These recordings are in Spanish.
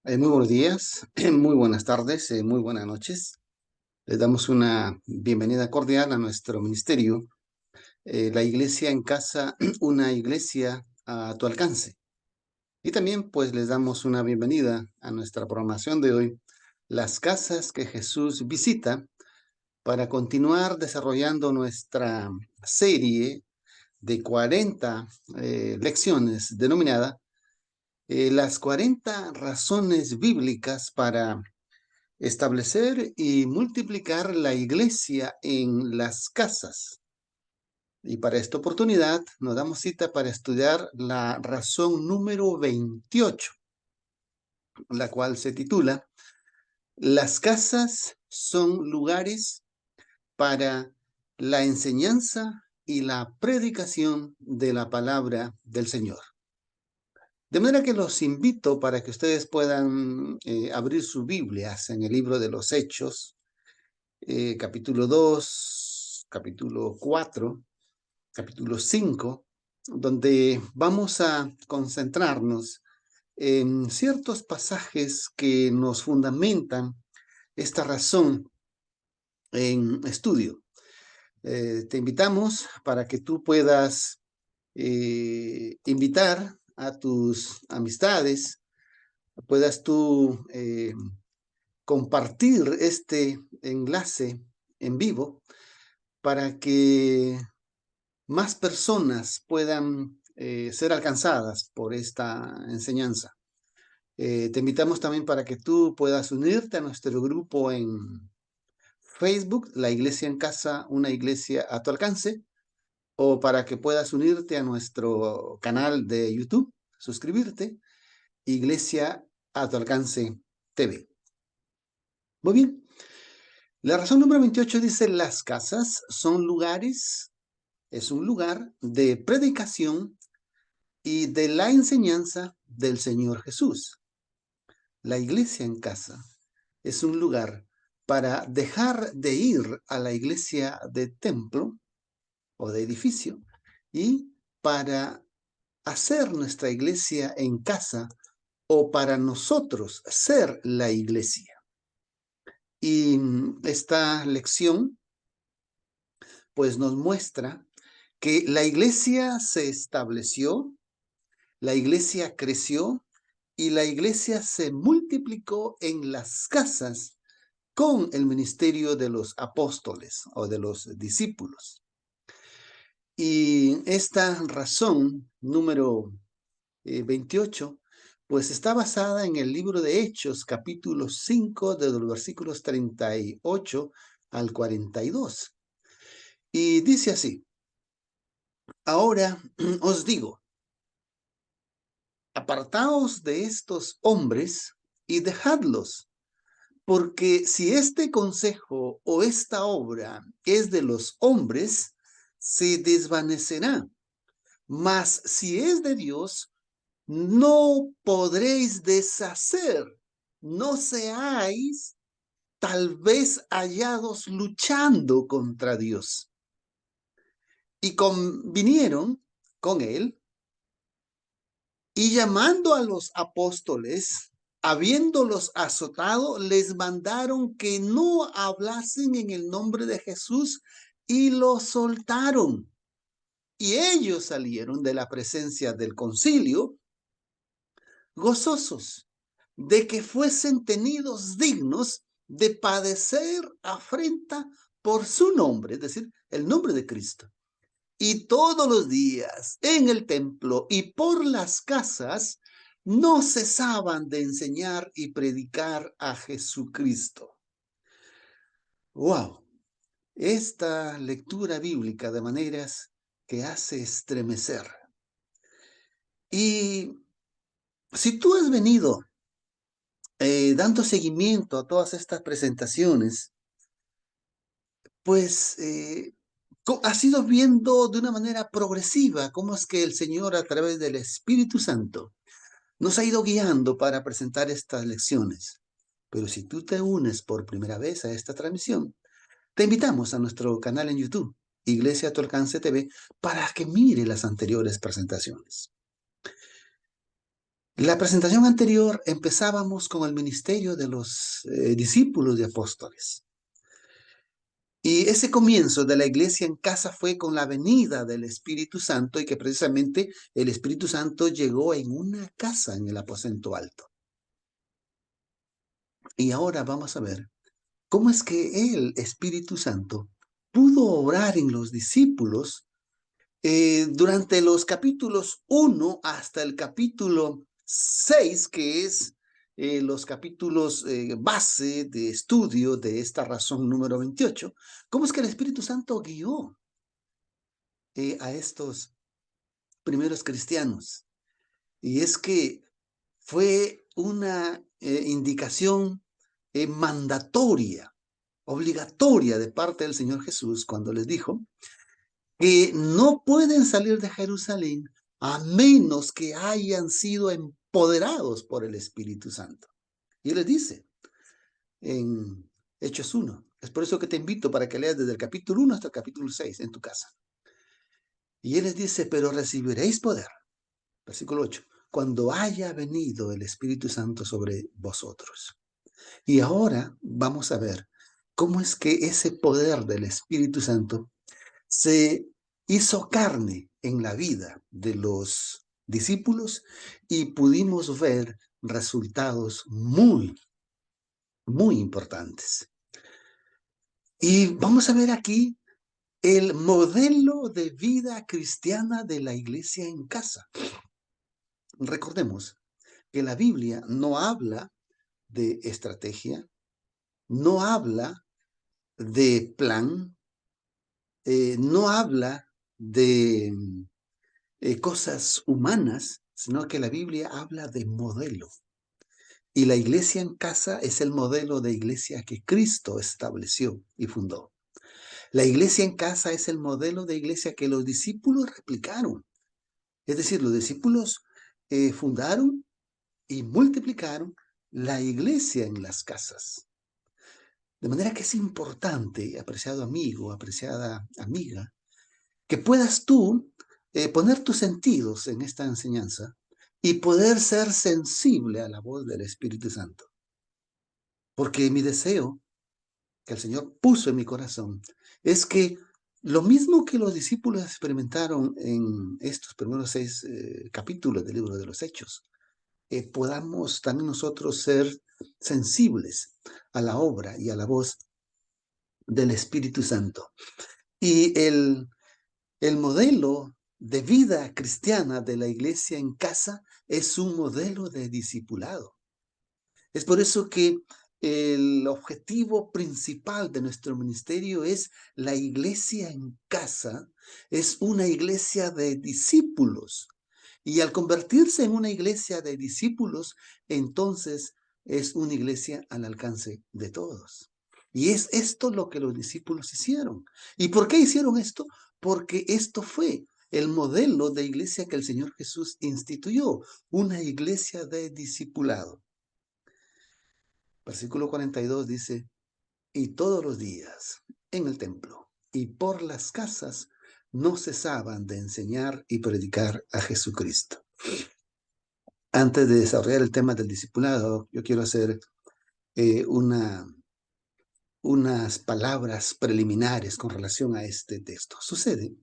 Muy buenos días, muy buenas tardes, muy buenas noches. Les damos una bienvenida cordial a nuestro ministerio, la Iglesia en Casa, una iglesia a tu alcance. Y también pues les damos una bienvenida a nuestra programación de hoy, las casas que Jesús visita, para continuar desarrollando nuestra serie de 40 lecciones denominada las 40 razones bíblicas para establecer y multiplicar la iglesia en las casas. Y para esta oportunidad nos damos cita para estudiar la razón número 28, la cual se titula Las casas son lugares para la enseñanza y la predicación de la palabra del Señor. De manera que los invito para que ustedes puedan abrir sus Biblias en el libro de los Hechos, capítulo 2, capítulo 4, capítulo 5, donde vamos a concentrarnos en ciertos pasajes que nos fundamentan esta razón en estudio. Te invitamos para que tú puedas invitar a tus amistades, puedas tú compartir este enlace en vivo para que más personas puedan ser alcanzadas por esta enseñanza. Te invitamos también para que tú puedas unirte a nuestro grupo en Facebook, La Iglesia en Casa, una iglesia a tu alcance, o para que puedas unirte a nuestro canal de YouTube, suscribirte, Iglesia a tu alcance TV. Muy bien. La razón número 28 dice, las casas son lugares, es un lugar de predicación y de la enseñanza del Señor Jesús. La iglesia en casa es un lugar para dejar de ir a la iglesia de templo o de edificio y para hacer nuestra iglesia en casa o para nosotros ser la iglesia. Y esta lección pues nos muestra que la iglesia se estableció, la iglesia creció y la iglesia se multiplicó en las casas con el ministerio de los apóstoles o de los discípulos. Y esta razón número 28, pues está basada en el libro de Hechos, capítulo 5, de los versículos 38 al 42. Y dice así, ahora os digo, apartaos de estos hombres y dejadlos, porque si este consejo o esta obra es de los hombres, se desvanecerá. Mas si es de Dios, no podréis deshacer. No seáis tal vez hallados luchando contra Dios. Y vinieron con él y llamando a los apóstoles, habiéndolos azotado, les mandaron que no hablasen en el nombre de Jesús y los soltaron. Y ellos salieron de la presencia del concilio gozosos de que fuesen tenidos dignos de padecer afrenta por su nombre, es decir, el nombre de Cristo. Y todos los días en el templo y por las casas no cesaban de enseñar y predicar a Jesucristo. ¡Wow! Esta lectura bíblica de maneras que hace estremecer. Y si tú has venido dando seguimiento a todas estas presentaciones, pues has ido viendo de una manera progresiva cómo es que el Señor a través del Espíritu Santo nos ha ido guiando para presentar estas lecciones. Pero si tú te unes por primera vez a esta transmisión, te invitamos a nuestro canal en YouTube, Iglesia a tu alcance TV, para que mire las anteriores presentaciones. La presentación anterior empezábamos con el ministerio de los discípulos y apóstoles. Y ese comienzo de la iglesia en casa fue con la venida del Espíritu Santo y que precisamente el Espíritu Santo llegó en una casa en el aposento alto. Y ahora vamos a ver cómo es que el Espíritu Santo pudo obrar en los discípulos durante los capítulos 1 hasta el capítulo 6, que es los capítulos base de estudio de esta razón número 28, cómo es que el Espíritu Santo guió a estos primeros cristianos. Y es que fue una indicación mandatoria, obligatoria de parte del Señor Jesús cuando les dijo que no pueden salir de Jerusalén a menos que hayan sido empoderados por el Espíritu Santo. Y Él les dice en Hechos 1, es por eso que te invito para que leas desde el capítulo 1 hasta el capítulo 6 en tu casa. Y Él les dice, pero recibiréis poder, versículo 8, cuando haya venido el Espíritu Santo sobre vosotros. Y ahora vamos a ver cómo es que ese poder del Espíritu Santo se hizo carne en la vida de los discípulos y pudimos ver resultados muy, muy importantes. Y vamos a ver aquí el modelo de vida cristiana de la iglesia en casa. Recordemos que la Biblia no habla de estrategia, no habla de plan, no habla de cosas humanas, sino que la Biblia habla de modelo. Y la iglesia en casa es el modelo de iglesia que Cristo estableció y fundó. La iglesia en casa es el modelo de iglesia que los discípulos replicaron. Es decir, los discípulos fundaron y multiplicaron la iglesia en las casas. De manera que es importante, apreciado amigo, apreciada amiga, que puedas tú poner tus sentidos en esta enseñanza y poder ser sensible a la voz del Espíritu Santo. Porque mi deseo que el Señor puso en mi corazón es que lo mismo que los discípulos experimentaron en estos primeros 6 capítulos del libro de los Hechos, podamos también nosotros ser sensibles a la obra y a la voz del Espíritu Santo. Y el modelo de vida cristiana de la iglesia en casa es un modelo de discipulado. Es por eso que el objetivo principal de nuestro ministerio es la iglesia en casa, es una iglesia de discípulos. Y al convertirse en una iglesia de discípulos, entonces es una iglesia al alcance de todos. Y es esto lo que los discípulos hicieron. ¿Y por qué hicieron esto? Porque esto fue el modelo de iglesia que el Señor Jesús instituyó, una iglesia de discipulado. Versículo 42 dice, y todos los días en el templo y por las casas no cesaban de enseñar y predicar a Jesucristo. Antes de desarrollar el tema del discipulado, yo quiero hacer unas palabras preliminares con relación a este texto. Sucede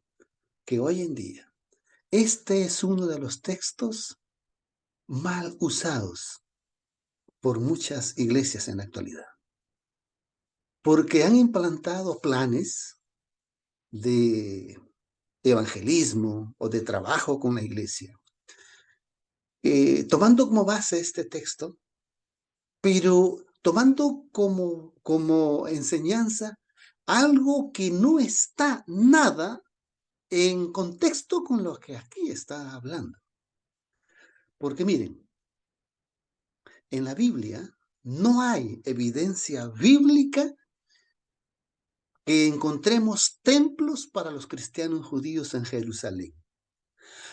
que hoy en día este es uno de los textos mal usados por muchas iglesias en la actualidad, porque han implantado planes de evangelismo o de trabajo con la iglesia, tomando como base este texto, pero tomando como enseñanza algo que no está nada en contexto con lo que aquí está hablando. Porque miren, en la Biblia no hay evidencia bíblica que encontremos templos para los cristianos judíos en Jerusalén.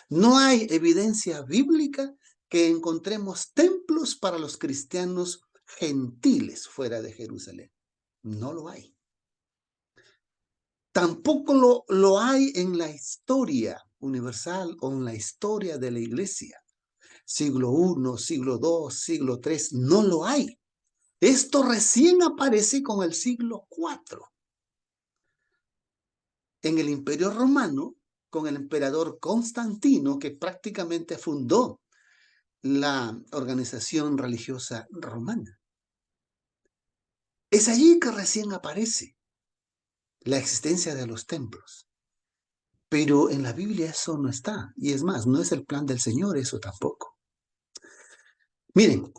No hay evidencia bíblica que encontremos templos para los cristianos gentiles fuera de Jerusalén. No lo hay. Tampoco lo hay en la historia universal o en la historia de la iglesia. siglo I, siglo II, siglo III, no lo hay. Esto recién aparece con el siglo IV. En el Imperio Romano, con el emperador Constantino, que prácticamente fundó la organización religiosa romana. Es allí que recién aparece la existencia de los templos. Pero en la Biblia eso no está. Y es más, no es el plan del Señor eso tampoco. Miren,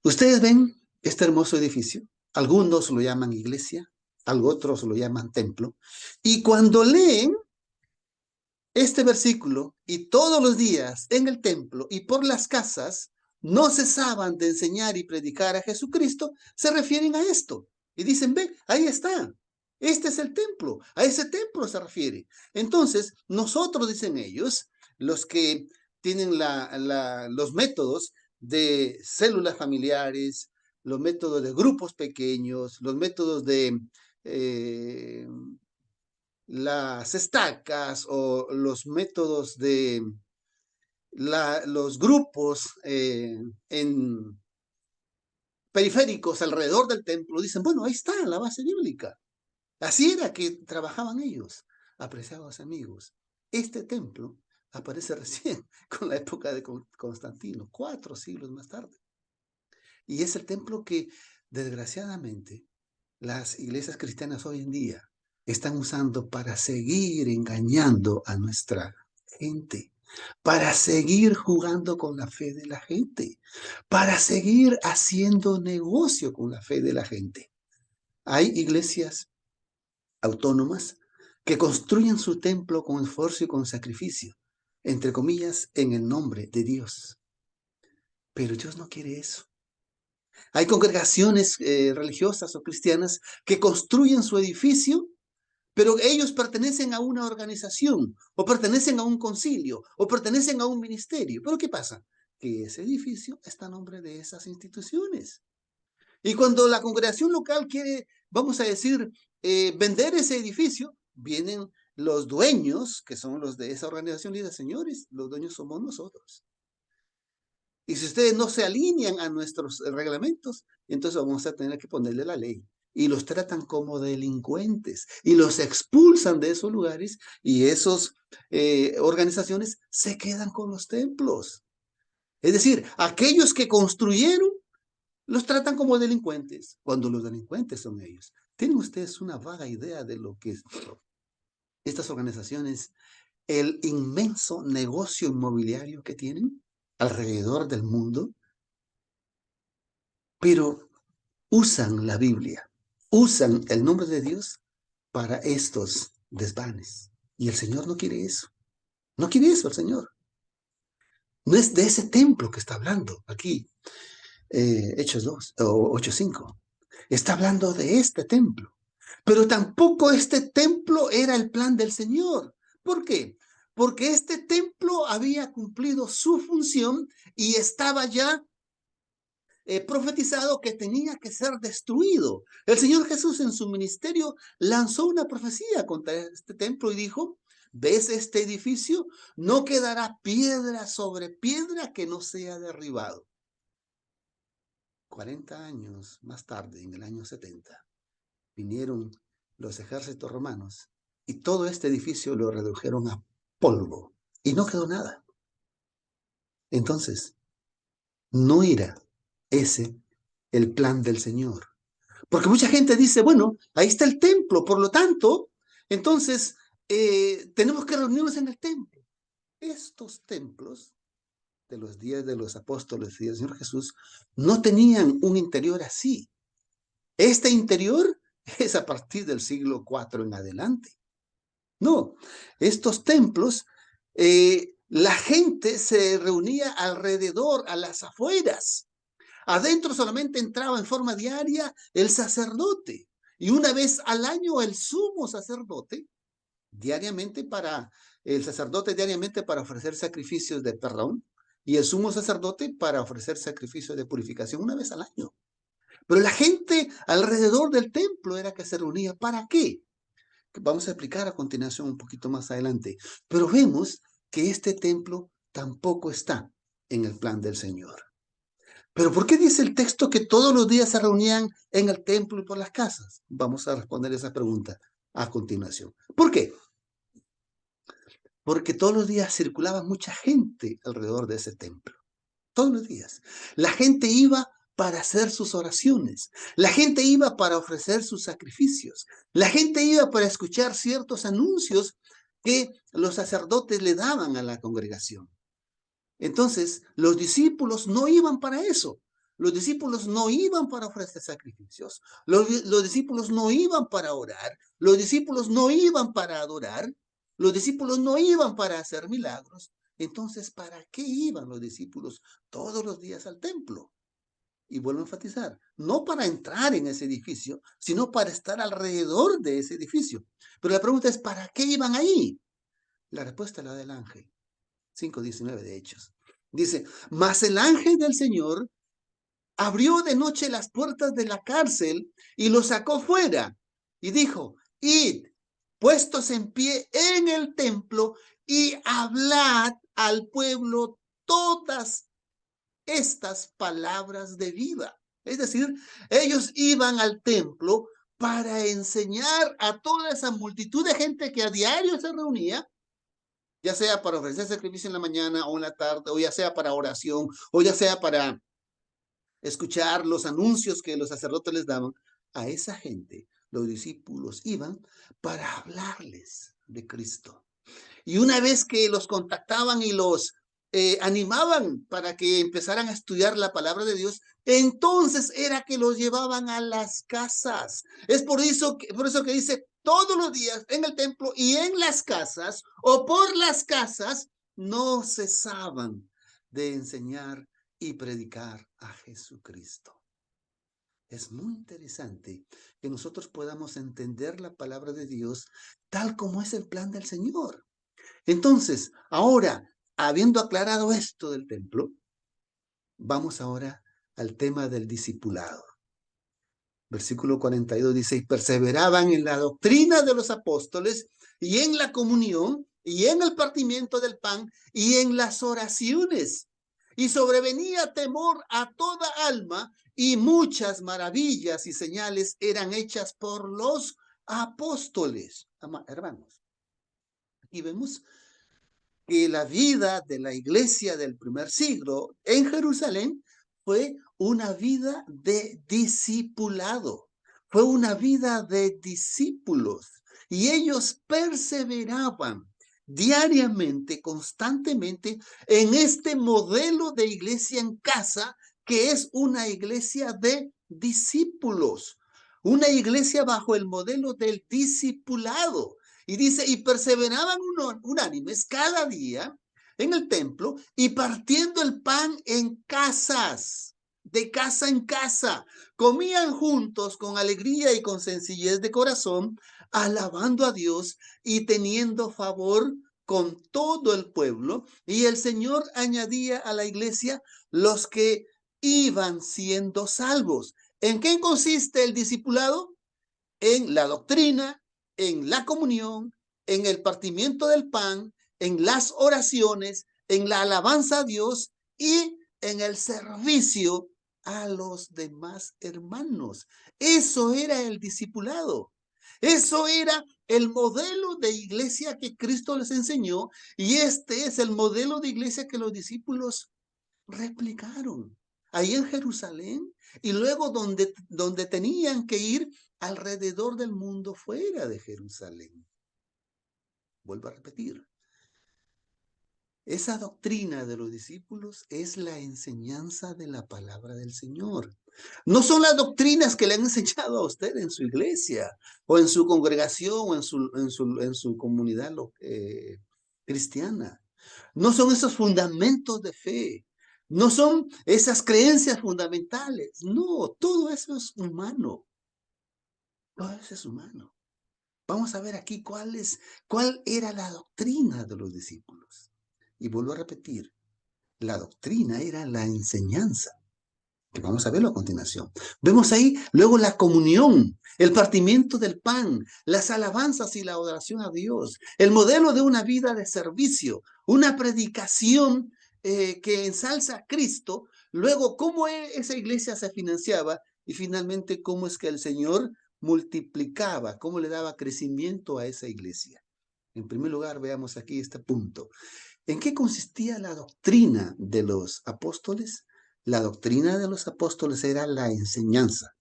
ustedes ven este hermoso edificio. Algunos lo llaman iglesia, otros lo llaman templo. Y cuando leen este versículo, y todos los días en el templo y por las casas no cesaban de enseñar y predicar a Jesucristo, se refieren a esto. Y dicen, ve, ahí está. Este es el templo. A ese templo se refiere. Entonces, nosotros, dicen ellos, los que tienen los métodos de células familiares, los métodos de grupos pequeños, los métodos de las estacas o los métodos de los grupos en periféricos alrededor del templo, dicen, bueno, ahí está la base bíblica. Así era que trabajaban ellos, apreciados amigos. Este templo aparece recién con la época de Constantino, 4 siglos más tarde. Y es el templo que, desgraciadamente, las iglesias cristianas hoy en día están usando para seguir engañando a nuestra gente, para seguir jugando con la fe de la gente, para seguir haciendo negocio con la fe de la gente. Hay iglesias autónomas que construyen su templo con esfuerzo y con sacrificio, entre comillas, en el nombre de Dios. Pero Dios no quiere eso. Hay congregaciones religiosas o cristianas que construyen su edificio, pero ellos pertenecen a una organización, o pertenecen a un concilio, o pertenecen a un ministerio. ¿Pero qué pasa? Que ese edificio está a nombre de esas instituciones. Y cuando la congregación local quiere, vamos a decir, vender ese edificio, vienen los dueños, que son los de esa organización, y dicen, señores, los dueños somos nosotros. Y si ustedes no se alinean a nuestros reglamentos, entonces vamos a tener que ponerle la ley. Y los tratan como delincuentes y los expulsan de esos lugares y esas organizaciones se quedan con los templos. Es decir, aquellos que construyeron los tratan como delincuentes, cuando los delincuentes son ellos. ¿Tienen ustedes una vaga idea de lo que es estas organizaciones, el inmenso negocio inmobiliario que tienen alrededor del mundo? Pero usan la Biblia, usan el nombre de Dios para estos desvanes. Y el Señor no quiere eso. No quiere eso el Señor. No es de ese templo que está hablando aquí, Hechos 2 o 8:5. Está hablando de este templo. Pero tampoco este templo era el plan del Señor. ¿Por qué? Porque este templo había cumplido su función y estaba ya profetizado que tenía que ser destruido. El Señor Jesús en su ministerio lanzó una profecía contra este templo y dijo, ¿ves este edificio? No quedará piedra sobre piedra que no sea derribado. 40 años más tarde, en el año 70, vinieron los ejércitos romanos y todo este edificio lo redujeron a polvo y no quedó nada. Entonces, no era ese el plan del Señor. Porque mucha gente dice, bueno, ahí está el templo, por lo tanto, entonces tenemos que reunirnos en el templo. Estos templos de los días de los apóstoles y del Señor Jesús no tenían un interior así. Este interior es a partir del siglo IV en adelante. No, estos templos, la gente se reunía alrededor, a las afueras. Adentro solamente entraba en forma diaria el sacerdote y una vez al año el sumo sacerdote, el sacerdote diariamente para ofrecer sacrificios de perdón y el sumo sacerdote para ofrecer sacrificios de purificación una vez al año. Pero la gente alrededor del templo era que se reunía. ¿Para qué? Vamos a explicar a continuación un poquito más adelante. Pero vemos que este templo tampoco está en el plan del Señor. Pero ¿por qué dice el texto que todos los días se reunían en el templo y por las casas? Vamos a responder esa pregunta a continuación. ¿Por qué? Porque todos los días circulaba mucha gente alrededor de ese templo. Todos los días. La gente iba para hacer sus oraciones. La gente iba para ofrecer sus sacrificios. La gente iba para escuchar ciertos anuncios que los sacerdotes le daban a la congregación. Entonces, los discípulos no iban para eso. Los discípulos no iban para ofrecer sacrificios. Los discípulos no iban para orar. Los discípulos no iban para adorar. Los discípulos no iban para hacer milagros. Entonces, ¿para qué iban los discípulos todos los días al templo? Y vuelvo a enfatizar, no para entrar en ese edificio, sino para estar alrededor de ese edificio. Pero la pregunta es, ¿para qué iban ahí? La respuesta es la del ángel. 5:19 de Hechos. Dice, mas el ángel del Señor abrió de noche las puertas de la cárcel y los sacó fuera y dijo, id, puestos en pie en el templo y hablad al pueblo todas estas palabras de vida. Es decir, ellos iban al templo para enseñar a toda esa multitud de gente que a diario se reunía, ya sea para ofrecer sacrificio en la mañana o en la tarde, o ya sea para oración, o ya sea para escuchar los anuncios que los sacerdotes les daban. A esa gente, los discípulos iban para hablarles de Cristo. Y una vez que los contactaban y los animaban para que empezaran a estudiar la palabra de Dios, entonces era que los llevaban a las casas. Es por eso que dice todos los días en el templo y en las casas o por las casas no cesaban de enseñar y predicar a Jesucristo. Es muy interesante que nosotros podamos entender la palabra de Dios tal como es el plan del Señor. Entonces, ahora, habiendo aclarado esto del templo, vamos ahora al tema del discipulado. Versículo 42 dice, y perseveraban en la doctrina de los apóstoles y en la comunión y en el partimiento del pan y en las oraciones. Y sobrevenía temor a toda alma y muchas maravillas y señales eran hechas por los apóstoles. Hermanos, aquí vemos que la vida de la iglesia del primer siglo en Jerusalén fue una vida de discipulado, fue una vida de discípulos y ellos perseveraban diariamente, constantemente en este modelo de iglesia en casa que es una iglesia de discípulos, una iglesia bajo el modelo del discipulado. Y dice, y perseveraban unánimes cada día en el templo y partiendo el pan en casas, de casa en casa. Comían juntos con alegría y con sencillez de corazón, alabando a Dios y teniendo favor con todo el pueblo. Y el Señor añadía a la iglesia los que iban siendo salvos. ¿En qué consiste el discipulado? En la doctrina, en la comunión, en el partimiento del pan, en las oraciones, en la alabanza a Dios y en el servicio a los demás hermanos. Eso era el discipulado. Eso era el modelo de iglesia que Cristo les enseñó y este es el modelo de iglesia que los discípulos replicaron ahí en Jerusalén y luego donde tenían que ir alrededor del mundo fuera de Jerusalén. Vuelvo a repetir, esa doctrina de los discípulos es la enseñanza de la palabra del Señor. No son las doctrinas que le han enseñado a usted en su iglesia o en su congregación o en su comunidad cristiana. No son esos fundamentos de fe. No son esas creencias fundamentales. No, todo eso es humano. Todo eso es humano. Vamos a ver aquí cuál era la doctrina de los discípulos. Y vuelvo a repetir, la doctrina era la enseñanza que vamos a verlo a continuación. Vemos ahí luego la comunión, el partimiento del pan, las alabanzas y la adoración a Dios, el modelo de una vida de servicio, una predicación que ensalza a Cristo, luego cómo esa iglesia se financiaba y finalmente cómo es que el Señor multiplicaba, cómo le daba crecimiento a esa iglesia. En primer lugar, veamos aquí este punto. ¿En qué consistía la doctrina de los apóstoles? La doctrina de los apóstoles era la enseñanza.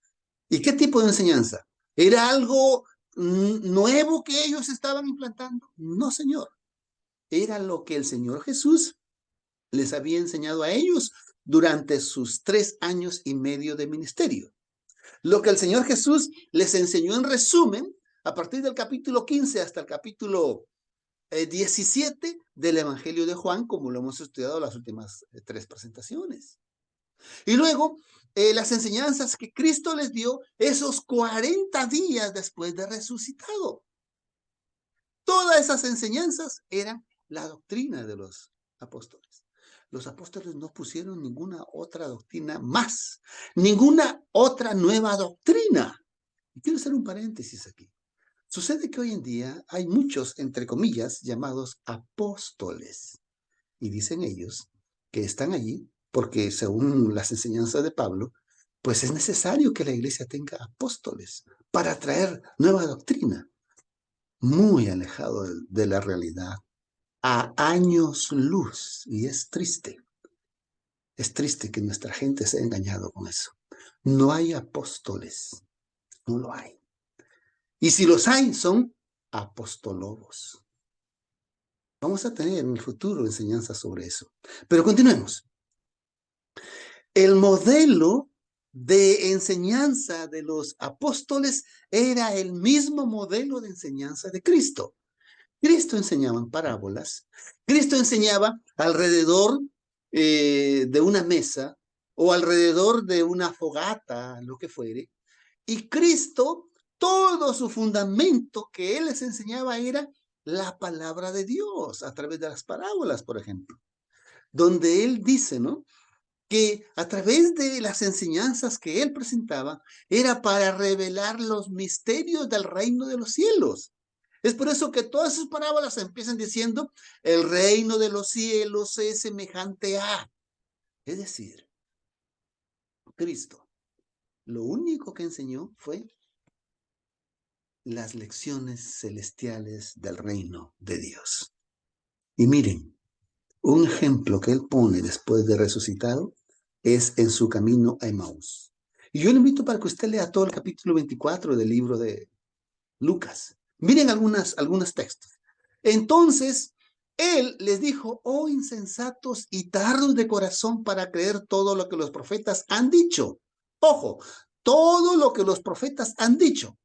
¿Y qué tipo de enseñanza? ¿Era algo nuevo que ellos estaban implantando? No, Señor. Era lo que el Señor Jesús les había enseñado a ellos durante sus 3 años y medio de ministerio. Lo que el Señor Jesús les enseñó en resumen, a partir del capítulo 15 hasta el capítulo 17 del Evangelio de Juan, como lo hemos estudiado las últimas 3 presentaciones. Y luego, las enseñanzas que Cristo les dio esos 40 días después de resucitado. Todas esas enseñanzas eran la doctrina de los apóstoles. Los apóstoles no pusieron ninguna otra doctrina más, ninguna otra nueva doctrina. Y quiero hacer un paréntesis aquí. Sucede que hoy en día hay muchos, entre comillas, llamados apóstoles. Y dicen ellos que están allí porque, según las enseñanzas de Pablo, pues es necesario que la iglesia tenga apóstoles para traer nueva doctrina. Muy alejado de la realidad, a años luz. Y es triste. Es triste que nuestra gente se haya engañado con eso. No hay apóstoles. No lo hay. Y si los hay, son apostolobos. Vamos a tener en el futuro enseñanzas sobre eso. Pero continuemos. El modelo de enseñanza de los apóstoles era el mismo modelo de enseñanza de Cristo. Cristo enseñaba en parábolas. Cristo enseñaba alrededor de una mesa o alrededor de una fogata, lo que fuere. Y Cristo, todo su fundamento que Él les enseñaba era la palabra de Dios a través de las parábolas, por ejemplo, donde Él dice, ¿no?, que a través de las enseñanzas que Él presentaba era para revelar los misterios del reino de los cielos. Es por eso que todas sus parábolas empiezan diciendo, el reino de los cielos es semejante a. Es decir, Cristo, lo único que enseñó fue las lecciones celestiales del reino de Dios. Y miren, un ejemplo que él pone después de resucitado es en su camino a Emaús. Y yo le invito para que usted lea todo el capítulo 24 del libro de Lucas. Miren algunos textos. Entonces, él les dijo, oh insensatos y tardos de corazón para creer todo lo que los profetas han dicho. Ojo, todo lo que los profetas han dicho.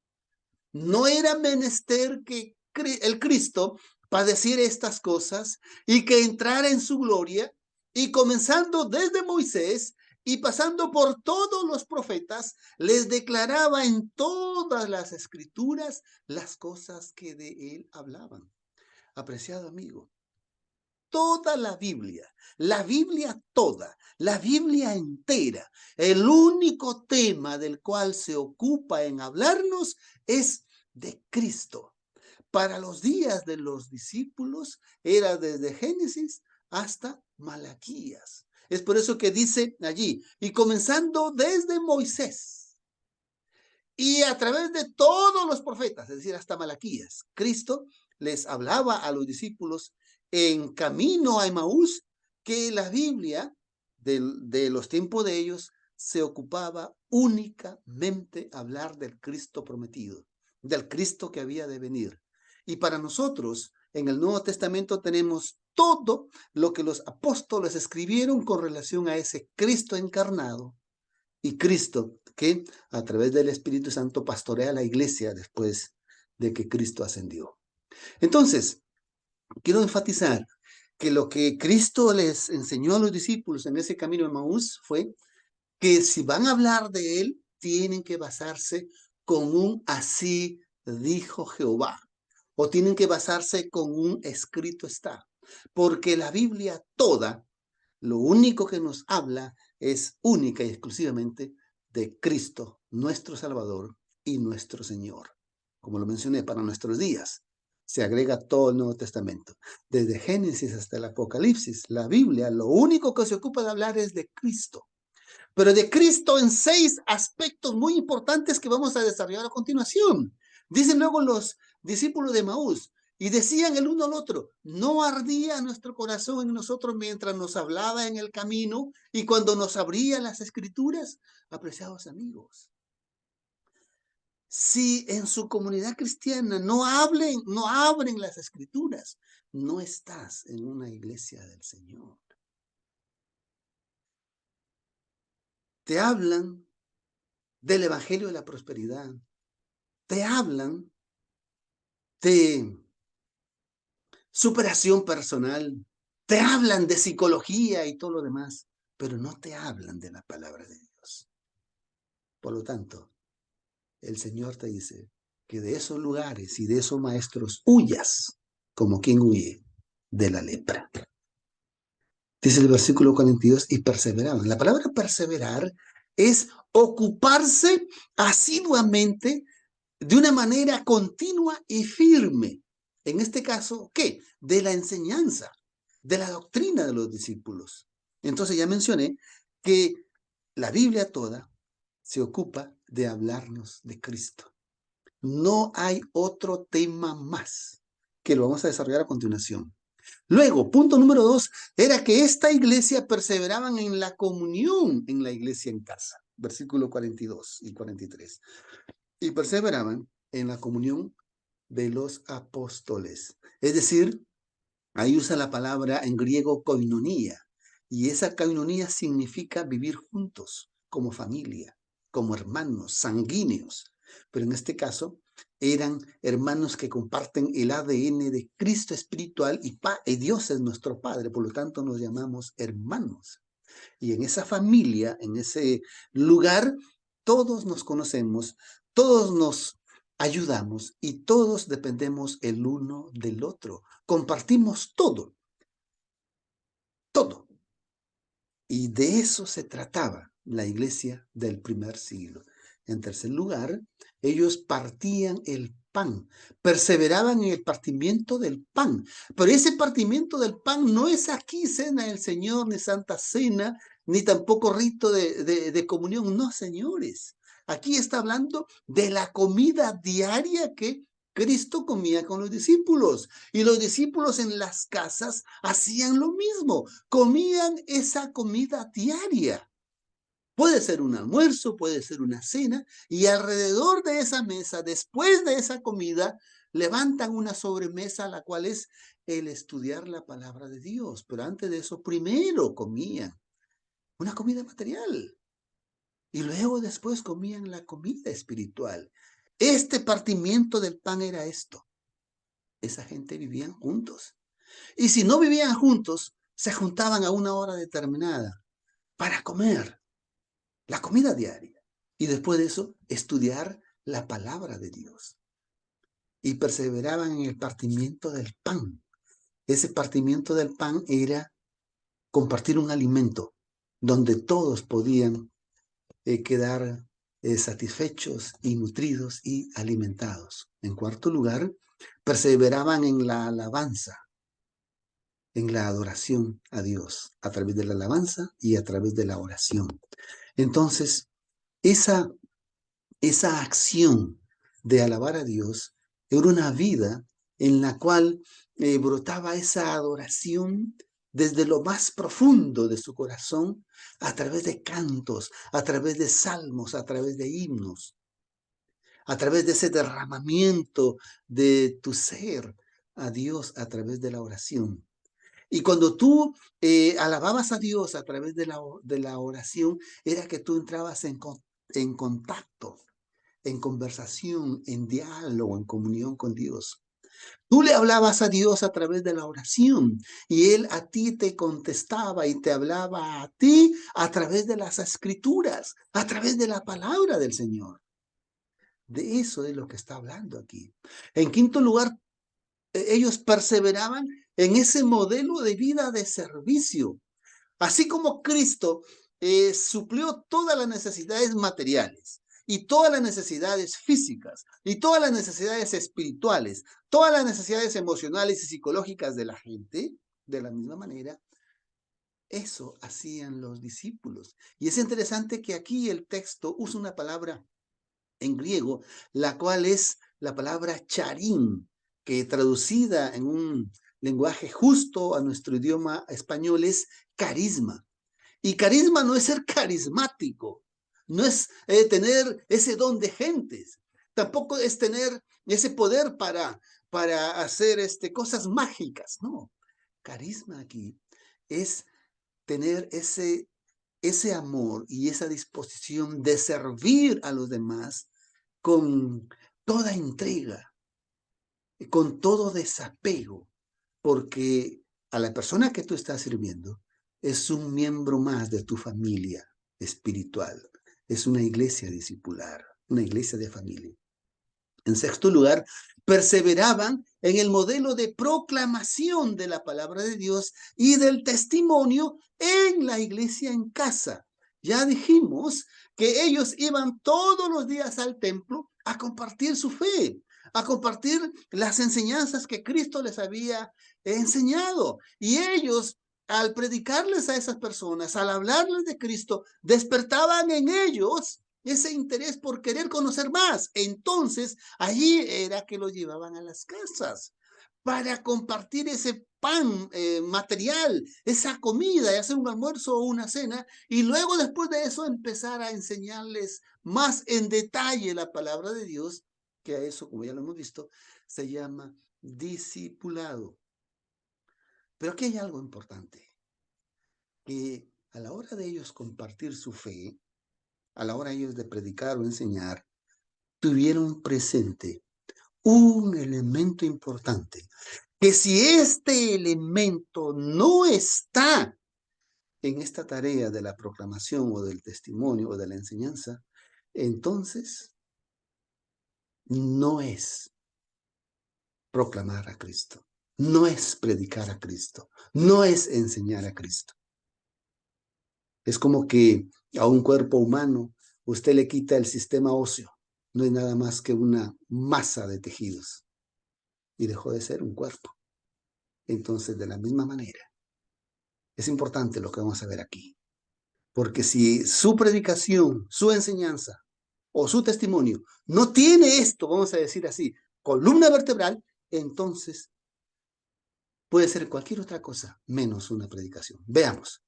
No era menester que el Cristo padeciera estas cosas y que entrara en su gloria, y comenzando desde Moisés y pasando por todos los profetas, les declaraba en todas las escrituras las cosas que de él hablaban. Apreciado amigo, toda la Biblia toda, la Biblia entera, el único tema del cual se ocupa en hablarnos es de Cristo. Para los días de los discípulos era desde Génesis hasta Malaquías. Es por eso que dice allí, y comenzando desde Moisés y a través de todos los profetas, es decir, hasta Malaquías, Cristo les hablaba a los discípulos en camino a Emaús que la Biblia de los tiempos de ellos se ocupaba únicamente a hablar del Cristo prometido, del Cristo que había de venir. Y para nosotros, en el Nuevo Testamento tenemos todo lo que los apóstoles escribieron con relación a ese Cristo encarnado y Cristo que a través del Espíritu Santo pastorea la iglesia después de que Cristo ascendió. Entonces, quiero enfatizar que lo que Cristo les enseñó a los discípulos en ese camino de Emaús fue que si van a hablar de él, tienen que basarse con un así dijo Jehová, o tienen que basarse con un escrito está, porque la Biblia toda, lo único que nos habla es única y exclusivamente de Cristo, nuestro Salvador y nuestro Señor. Como lo mencioné, para nuestros días se agrega todo el Nuevo Testamento. Desde Génesis hasta el Apocalipsis, la Biblia, lo único que se ocupa de hablar es de Cristo. Pero de Cristo en 6 aspectos muy importantes que vamos a desarrollar a continuación. Dicen luego los discípulos de Maús, y decían el uno al otro, no ardía nuestro corazón en nosotros mientras nos hablaba en el camino y cuando nos abría las escrituras. Apreciados amigos, si en su comunidad cristiana no abren las escrituras, no estás en una iglesia del Señor. Te hablan del evangelio de la prosperidad, te hablan de superación personal, te hablan de psicología y todo lo demás, pero no te hablan de la palabra de Dios. Por lo tanto, el Señor te dice que de esos lugares y de esos maestros huyas como quien huye de la lepra. Dice el versículo 42, y perseveraban. La palabra perseverar es ocuparse asiduamente de una manera continua y firme. En este caso, ¿qué? De la enseñanza, de la doctrina de los discípulos. Entonces ya mencioné que la Biblia toda se ocupa de hablarnos de Cristo. No hay otro tema más que lo vamos a desarrollar a continuación. Luego, punto número 2, era que esta iglesia perseveraban en la comunión en la iglesia en casa. Versículo 42 y 43. Y perseveraban en la comunión de los apóstoles. Es decir, ahí usa la palabra en griego koinonía. Y esa koinonía significa vivir juntos, como familia, como hermanos sanguíneos. Pero en este caso, eran hermanos que comparten el ADN de Cristo espiritual y Dios es nuestro Padre. Por lo tanto, nos llamamos hermanos. Y en esa familia, en ese lugar, todos nos conocemos, todos nos ayudamos y todos dependemos el uno del otro. Compartimos todo, todo. Y de eso se trataba la iglesia del primer siglo. En tercer lugar, ellos partían el pan, perseveraban en el partimiento del pan. Pero ese partimiento del pan no es aquí cena del Señor, ni santa cena, ni tampoco rito de comunión. No, señores. Aquí está hablando de la comida diaria que Cristo comía con los discípulos. Y los discípulos en las casas hacían lo mismo. Comían esa comida diaria. Puede ser un almuerzo, puede ser una cena, y alrededor de esa mesa, después de esa comida, levantan una sobremesa, la cual es el estudiar la palabra de Dios. Pero antes de eso, primero comían una comida material, y luego después comían la comida espiritual. Este partimiento del pan era esto. Esa gente vivían juntos. Y si no vivían juntos, se juntaban a una hora determinada para comer la comida diaria. Y después de eso, estudiar la palabra de Dios. Y perseveraban en el partimiento del pan. Ese partimiento del pan era compartir un alimento donde todos podían quedar satisfechos y nutridos y alimentados. En cuarto lugar, perseveraban en la alabanza, en la adoración a Dios, a través de la alabanza y a través de la oración. Entonces, esa acción de alabar a Dios era una vida en la cual brotaba esa adoración desde lo más profundo de su corazón, a través de cantos, a través de salmos, a través de himnos, a través de ese derramamiento de tu ser a Dios a través de la oración. Y cuando tú alababas a Dios a través de la oración, era que tú entrabas en contacto, en conversación, en diálogo, en comunión con Dios. Tú le hablabas a Dios a través de la oración y Él a ti te contestaba y te hablaba a ti a través de las escrituras, a través de la palabra del Señor. De eso es lo que está hablando aquí. En quinto lugar, ellos perseveraban en ese modelo de vida de servicio. Así como Cristo suplió todas las necesidades materiales y todas las necesidades físicas y todas las necesidades espirituales, todas las necesidades emocionales y psicológicas de la gente, de la misma manera, eso hacían los discípulos. Y es interesante que aquí el texto usa una palabra en griego, la cual es la palabra charim, que traducida en un lenguaje justo a nuestro idioma español es carisma. Y carisma no es ser carismático, no es tener ese don de gentes, tampoco es tener ese poder para hacer cosas mágicas, no. Carisma aquí es tener ese amor y esa disposición de servir a los demás con toda entrega, con todo desapego, porque a la persona que tú estás sirviendo es un miembro más de tu familia espiritual, es una iglesia discipular, una iglesia de familia. En sexto lugar, perseveraban en el modelo de proclamación de la palabra de Dios y del testimonio en la iglesia en casa. Ya dijimos que ellos iban todos los días al templo a compartir su fe, a compartir las enseñanzas que Cristo les había enseñado. Y ellos, al predicarles a esas personas, al hablarles de Cristo, despertaban en ellos ese interés por querer conocer más. Entonces, allí era que lo llevaban a las casas para compartir ese pan material, esa comida, y hacer un almuerzo o una cena, y luego después de eso empezar a enseñarles más en detalle la palabra de Dios, que a eso, como ya lo hemos visto, se llama discipulado. Pero aquí hay algo importante, que a la hora de ellos compartir su fe, a la hora de ellos de predicar o enseñar, tuvieron presente un elemento importante, que si este elemento no está en esta tarea de la proclamación o del testimonio o de la enseñanza, entonces no es proclamar a Cristo, no es predicar a Cristo, no es enseñar a Cristo. Es como que a un cuerpo humano usted le quita el sistema óseo, no es nada más que una masa de tejidos y dejó de ser un cuerpo. Entonces, de la misma manera, es importante lo que vamos a ver aquí, porque si su predicación, su enseñanza o su testimonio no tiene esto, vamos a decir así, columna vertebral, entonces puede ser cualquier otra cosa menos una predicación. Veamos.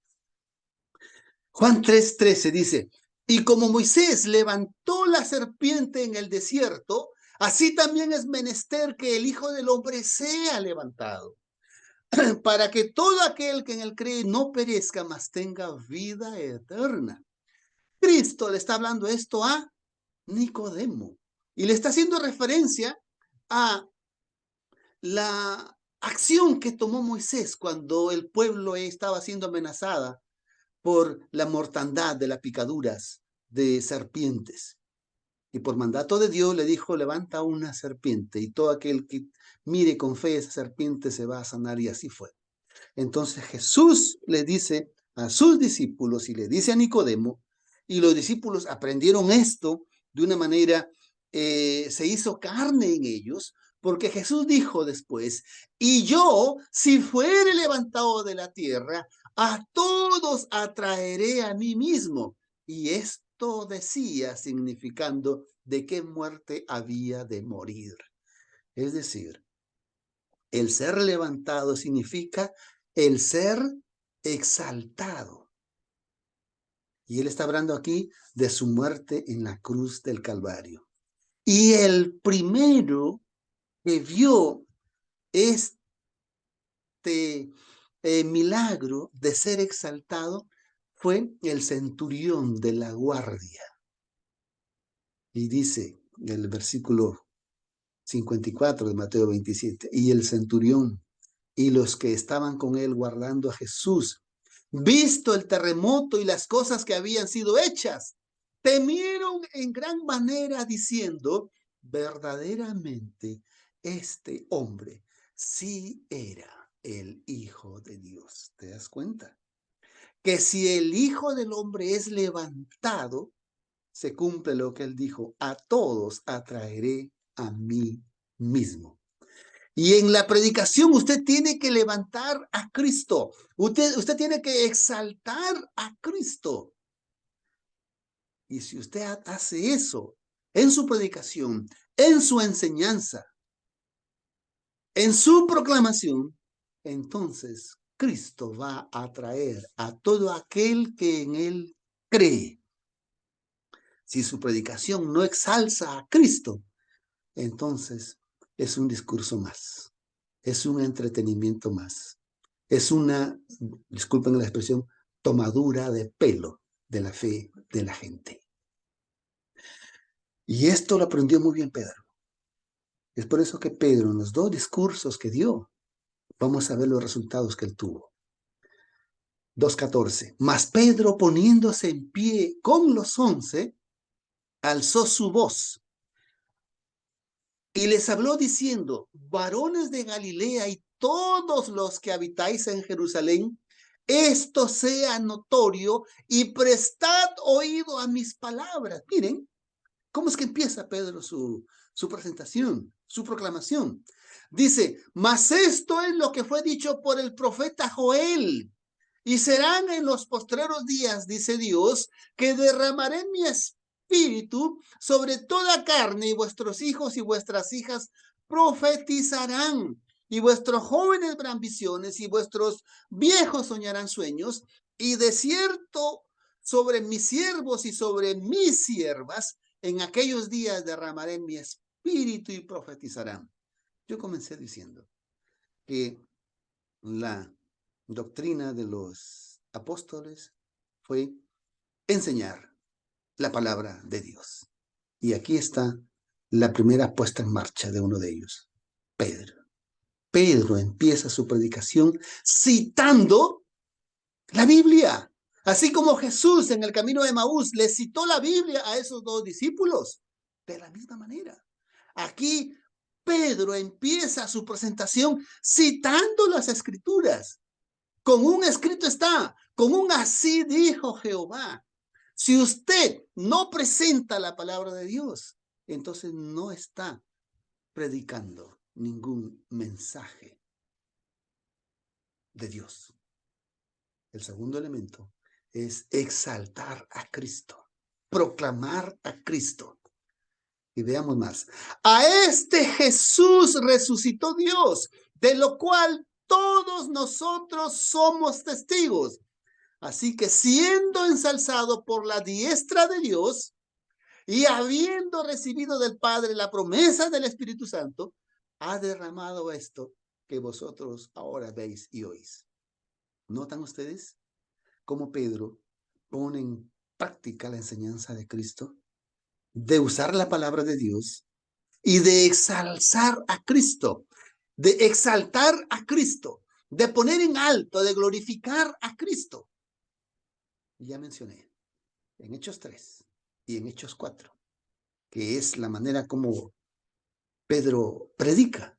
Juan 3:13 dice, y como Moisés levantó la serpiente en el desierto, así también es menester que el Hijo del Hombre sea levantado, para que todo aquel que en él cree no perezca, mas tenga vida eterna. Cristo le está hablando esto a Nicodemo y le está haciendo referencia a la acción que tomó Moisés cuando el pueblo estaba siendo amenazada por la mortandad de las picaduras de serpientes. Y por mandato de Dios le dijo, levanta una serpiente y todo aquel que mire con fe esa serpiente se va a sanar, y así fue. Entonces Jesús le dice a sus discípulos y le dice a Nicodemo, y los discípulos aprendieron esto de una manera, se hizo carne en ellos, porque Jesús dijo después, y yo, si fuere levantado de la tierra, a todos atraeré a mí mismo. Y esto decía, significando de qué muerte había de morir. Es decir, el ser levantado significa el ser exaltado. Y él está hablando aquí de su muerte en la cruz del Calvario. Y el primero que vio este milagro de ser exaltado fue el centurión de la guardia. Y dice en el versículo 54 de Mateo 27, y el centurión y los que estaban con él guardando a Jesús, visto el terremoto y las cosas que habían sido hechas, temieron en gran manera diciendo, verdaderamente este hombre sí era el Hijo de Dios. ¿Te das cuenta? que si el Hijo del Hombre es levantado, se cumple lo que él dijo: a todos atraeré a mí mismo. Y en la predicación usted tiene que levantar a Cristo. Usted tiene que exaltar a Cristo. Y si usted hace eso en su predicación, en su enseñanza, en su proclamación, entonces Cristo va a atraer a todo aquel que en él cree. Si su predicación no exalza a Cristo, entonces es un discurso más, es un entretenimiento más, es una, disculpen la expresión, tomadura de pelo de la fe de la gente. Y esto lo aprendió muy bien Pedro. Es por eso que Pedro, en los 2 discursos que dio, vamos a ver los resultados que él tuvo. 2:14. Mas Pedro, poniéndose en pie con los 11, alzó su voz y les habló diciendo: varones de Galilea y todos los que habitáis en Jerusalén, esto sea notorio y prestad oído a mis palabras. Miren, ¿cómo es que empieza Pedro su presentación, su proclamación? Dice: mas esto es lo que fue dicho por el profeta Joel. Y serán en los postreros días, dice Dios, que derramaré mi espíritu sobre toda carne, y vuestros hijos y vuestras hijas profetizarán, y vuestros jóvenes verán visiones, y vuestros viejos soñarán sueños, y de cierto sobre mis siervos y sobre mis siervas, en aquellos días derramaré mi espíritu y profetizarán. Yo comencé diciendo que la doctrina de los apóstoles fue enseñar la palabra de Dios. Y aquí está la primera puesta en marcha de uno de ellos, Pedro. Pedro empieza su predicación citando la Biblia. Así como Jesús en el camino de Emaús le citó la Biblia a esos 2 discípulos. De la misma manera. Aquí Pedro empieza su presentación citando las Escrituras. Con un escrito está, con un así dijo Jehová. Si usted no presenta la palabra de Dios, entonces no está predicando ningún mensaje de Dios. El segundo elemento es exaltar a Cristo, proclamar a Cristo. Y veamos más. A este Jesús resucitó Dios, de lo cual todos nosotros somos testigos. Así que siendo ensalzado por la diestra de Dios y habiendo recibido del Padre la promesa del Espíritu Santo, ha derramado esto que vosotros ahora veis y oís. ¿Notan ustedes cómo Pedro pone en práctica la enseñanza de Cristo, de usar la palabra de Dios y de exalzar a Cristo, de exaltar a Cristo, de poner en alto, de glorificar a Cristo? Ya mencioné en Hechos 3 y en Hechos 4, que es la manera como Pedro predica,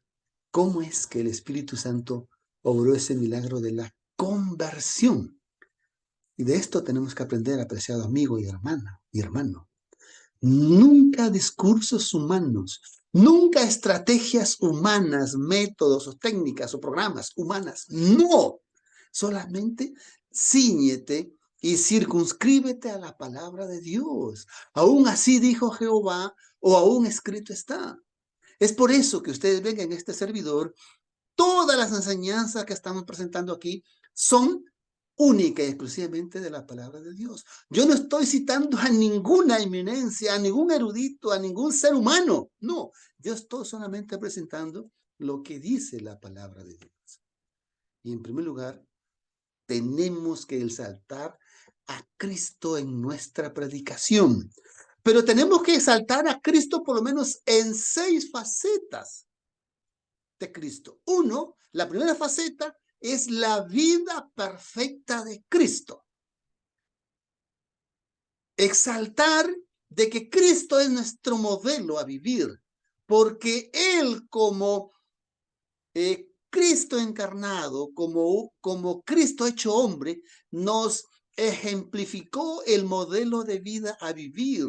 cómo es que el Espíritu Santo obró ese milagro de la conversión. Y de esto tenemos que aprender, apreciado amigo y hermano. Nunca discursos humanos, nunca estrategias humanas, métodos o técnicas o programas humanas. No, solamente cíñete y circunscríbete a la palabra de Dios. Aún así dijo Jehová, o aún escrito está. Es por eso que ustedes ven en este servidor, todas las enseñanzas que estamos presentando aquí son única y exclusivamente de la palabra de Dios. Yo no estoy citando a ninguna eminencia, a ningún erudito, a ningún ser humano. No, yo estoy solamente presentando lo que dice la palabra de Dios. Y en primer lugar, tenemos que exaltar a Cristo en nuestra predicación. Pero tenemos que exaltar a Cristo por lo menos en 6 facetas de Cristo. Uno, la primera faceta es la vida perfecta de Cristo. Exaltar de que Cristo es nuestro modelo a vivir, porque Él como Cristo encarnado, como Cristo hecho hombre, nos ejemplificó el modelo de vida a vivir.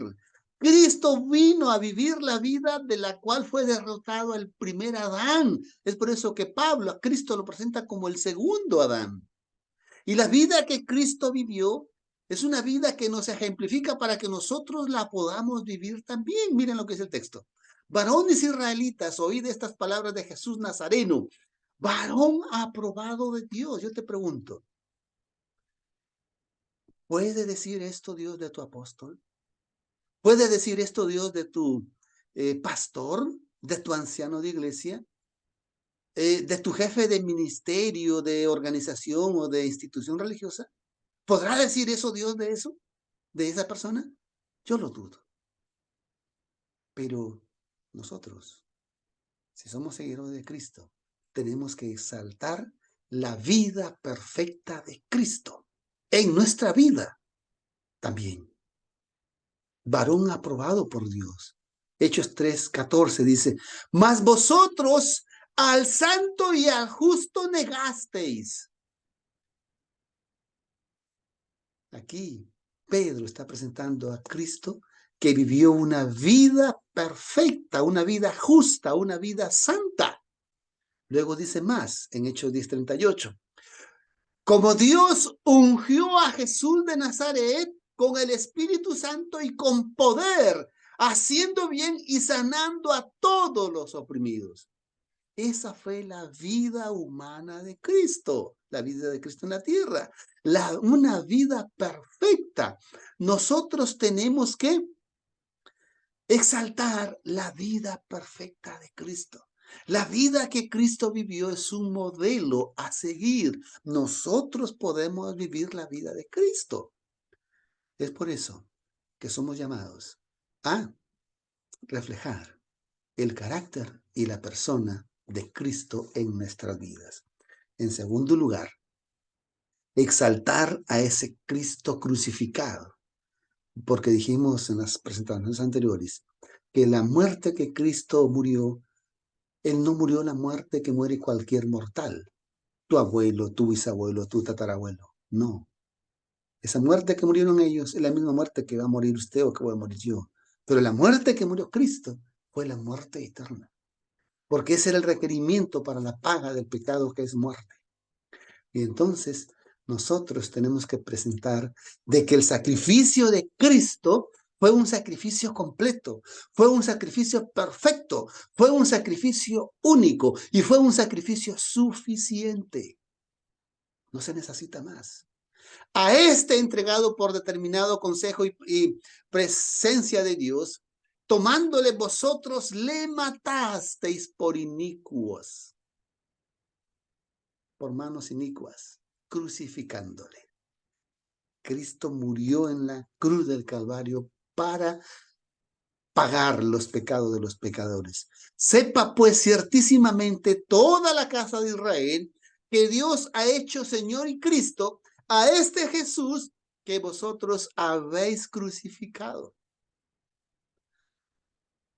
Cristo vino a vivir la vida de la cual fue derrotado el primer Adán. Es por eso que Pablo a Cristo lo presenta como el segundo Adán. Y la vida que Cristo vivió es una vida que nos ejemplifica para que nosotros la podamos vivir también. Miren lo que es el texto. Varones israelitas, oíd estas palabras de Jesús Nazareno, varón aprobado de Dios. Yo te pregunto, ¿puede decir esto Dios de tu apóstol? ¿Puede decir esto Dios de tu pastor, de tu anciano de iglesia, de tu jefe de ministerio, de organización o de institución religiosa? ¿Podrá decir eso Dios de eso? ¿De esa persona? Yo lo dudo. Pero nosotros, si somos seguidores de Cristo, tenemos que exaltar la vida perfecta de Cristo en nuestra vida también. Varón aprobado por Dios. Hechos 3:14 dice, mas vosotros al santo y al justo negasteis. Aquí Pedro está presentando a Cristo que vivió una vida perfecta, una vida justa, una vida santa. Luego dice más en Hechos 10:38. Como Dios ungió a Jesús de Nazaret con el Espíritu Santo y con poder, haciendo bien y sanando a todos los oprimidos. Esa fue la vida humana de Cristo, la vida de Cristo en la tierra, una vida perfecta. Nosotros tenemos que exaltar la vida perfecta de Cristo. La vida que Cristo vivió es un modelo a seguir. Nosotros podemos vivir la vida de Cristo. Es por eso que somos llamados a reflejar el carácter y la persona de Cristo en nuestras vidas. En segundo lugar, exaltar a ese Cristo crucificado, porque dijimos en las presentaciones anteriores que la muerte que Cristo murió, Él no murió la muerte que muere cualquier mortal, tu abuelo, tu bisabuelo, tu tatarabuelo, no. Esa muerte que murieron ellos es la misma muerte que va a morir usted o que voy a morir yo, pero la muerte que murió Cristo fue la muerte eterna, porque ese era el requerimiento para la paga del pecado que es muerte. Y entonces nosotros tenemos que presentar de que el sacrificio de Cristo fue un sacrificio completo, fue un sacrificio perfecto, fue un sacrificio único y fue un sacrificio suficiente. No se necesita más. A este entregado por determinado consejo y presencia de Dios, tomándole vosotros le matasteis por inicuos, por manos inicuas, crucificándole. Cristo murió en la cruz del Calvario para pagar los pecados de los pecadores. Sepa pues ciertísimamente toda la casa de Israel que Dios ha hecho Señor y Cristo a este Jesús que vosotros habéis crucificado.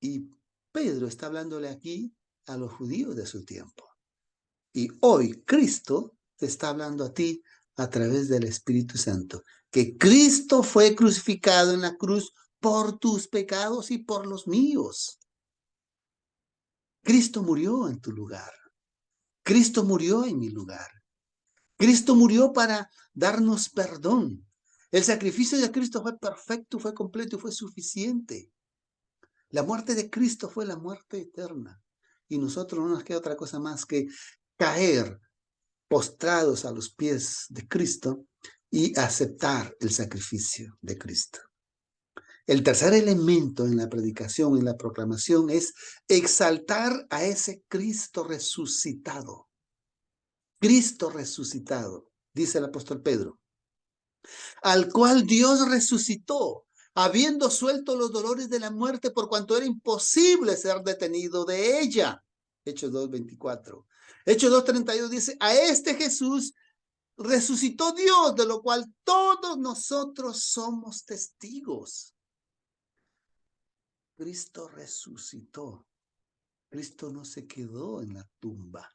Y Pedro está hablándole aquí a los judíos de su tiempo. Y hoy Cristo te está hablando a ti a través del Espíritu Santo, que Cristo fue crucificado en la cruz por tus pecados y por los míos. Cristo murió en tu lugar. Cristo murió en mi lugar. Cristo murió para darnos perdón. El sacrificio de Cristo fue perfecto, fue completo y fue suficiente. La muerte de Cristo fue la muerte eterna. Y nosotros no nos queda otra cosa más que caer postrados a los pies de Cristo y aceptar el sacrificio de Cristo. El tercer elemento en la predicación, en la proclamación, es exaltar a ese Cristo resucitado. Cristo resucitado, dice el apóstol Pedro, al cual Dios resucitó, habiendo suelto los dolores de la muerte por cuanto era imposible ser detenido de ella. Hechos 2:24. Hechos 2:32 dice, a este Jesús resucitó Dios, de lo cual todos nosotros somos testigos. Cristo resucitó. Cristo no se quedó en la tumba.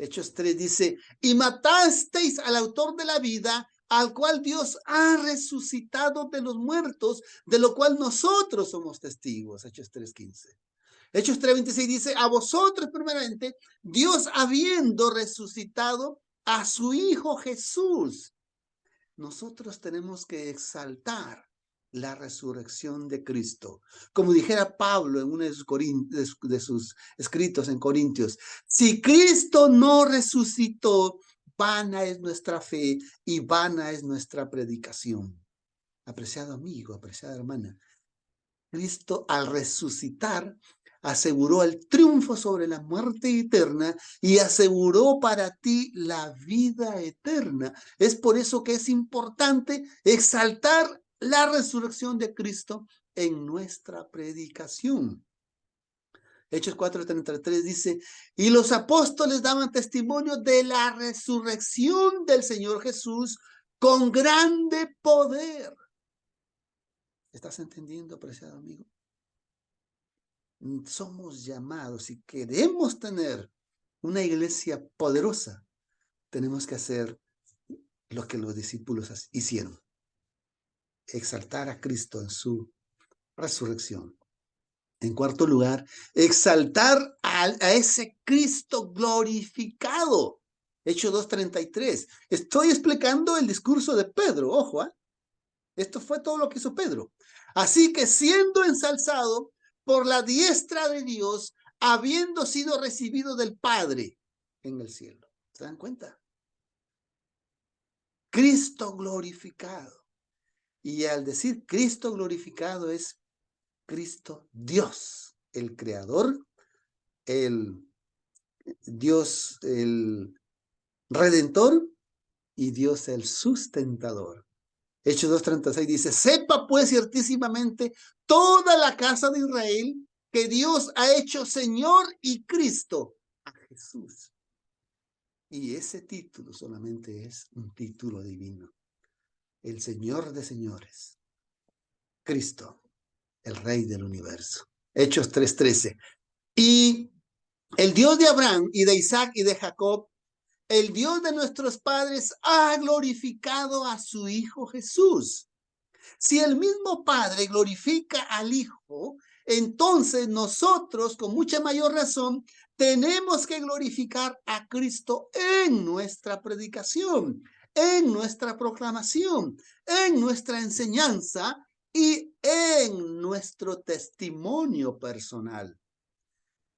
Hechos 3 dice, y matasteis al autor de la vida, al cual Dios ha resucitado de los muertos, de lo cual nosotros somos testigos. Hechos 3:15. Hechos 3:26 dice, a vosotros primeramente, Dios habiendo resucitado a su Hijo Jesús. Nosotros tenemos que exaltar la resurrección de Cristo. Como dijera Pablo en uno de sus escritos en Corintios, si Cristo no resucitó, vana es nuestra fe y vana es nuestra predicación. Apreciado amigo, apreciada hermana, Cristo al resucitar aseguró el triunfo sobre la muerte eterna y aseguró para ti la vida eterna. Es por eso que es importante exaltar la resurrección de Cristo en nuestra predicación. Hechos 4:33 dice, y los apóstoles daban testimonio de la resurrección del Señor Jesús con grande poder. ¿Estás entendiendo, apreciado amigo? Somos llamados, si queremos tener una iglesia poderosa, tenemos que hacer lo que los discípulos hicieron. Exaltar a Cristo en su resurrección. En cuarto lugar, exaltar a ese Cristo glorificado. Hechos 2:33. Estoy explicando el discurso de Pedro, ojo, esto fue todo lo que hizo Pedro. Así que siendo ensalzado por la diestra de Dios, habiendo sido recibido del Padre en el cielo. ¿Se dan cuenta? Cristo glorificado. Y al decir Cristo glorificado es Cristo Dios, el Creador, el Dios, el Redentor y Dios el Sustentador. Hechos 2:36 dice, sepa pues ciertísimamente toda la casa de Israel que Dios ha hecho Señor y Cristo a Jesús. Y ese título solamente es un título divino. El Señor de señores, Cristo, el Rey del universo. Hechos 3:13. Y el Dios de Abraham y de Isaac y de Jacob, el Dios de nuestros padres, ha glorificado a su Hijo Jesús. Si el mismo Padre glorifica al Hijo, entonces nosotros, con mucha mayor razón, tenemos que glorificar a Cristo en nuestra predicación, en nuestra proclamación, en nuestra enseñanza y en nuestro testimonio personal.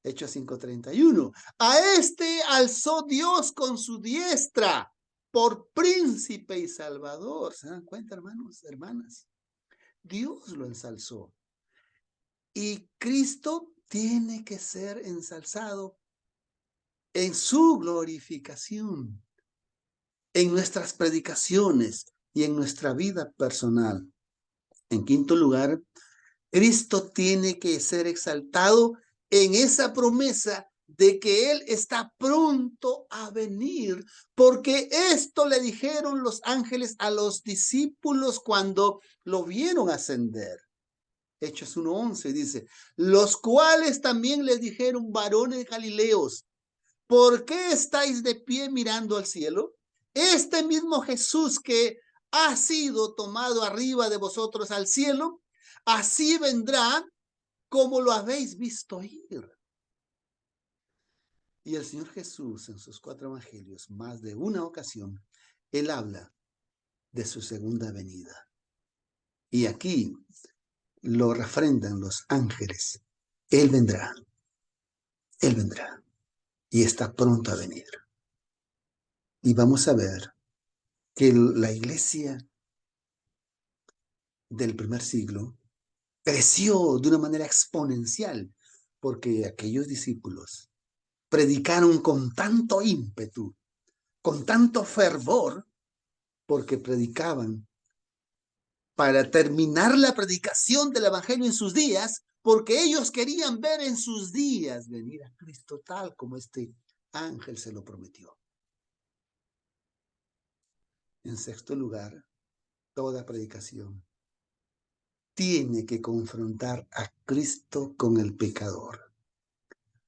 Hechos 5:31. A este alzó Dios con su diestra por príncipe y salvador. ¿Se dan cuenta, hermanos, hermanas? Dios lo ensalzó. Y Cristo tiene que ser ensalzado en su glorificación, en nuestras predicaciones y en nuestra vida personal. En quinto lugar, Cristo tiene que ser exaltado en esa promesa de que Él está pronto a venir, porque esto le dijeron los ángeles a los discípulos cuando lo vieron ascender. Hechos 1:11 dice, los cuales también les dijeron, varones galileos, ¿por qué estáis de pie mirando al cielo? Este mismo Jesús que ha sido tomado arriba de vosotros al cielo, así vendrá como lo habéis visto ir. Y el Señor Jesús en sus 4 evangelios, más de una ocasión, Él habla de su segunda venida. Y aquí lo refrendan los ángeles. Él vendrá y está pronto a venir. Y vamos a ver que la iglesia del primer siglo creció de una manera exponencial porque aquellos discípulos predicaron con tanto ímpetu, con tanto fervor, porque predicaban para terminar la predicación del evangelio en sus días, porque ellos querían ver en sus días venir a Cristo tal como este ángel se lo prometió. En sexto lugar, toda predicación tiene que confrontar a Cristo con el pecador.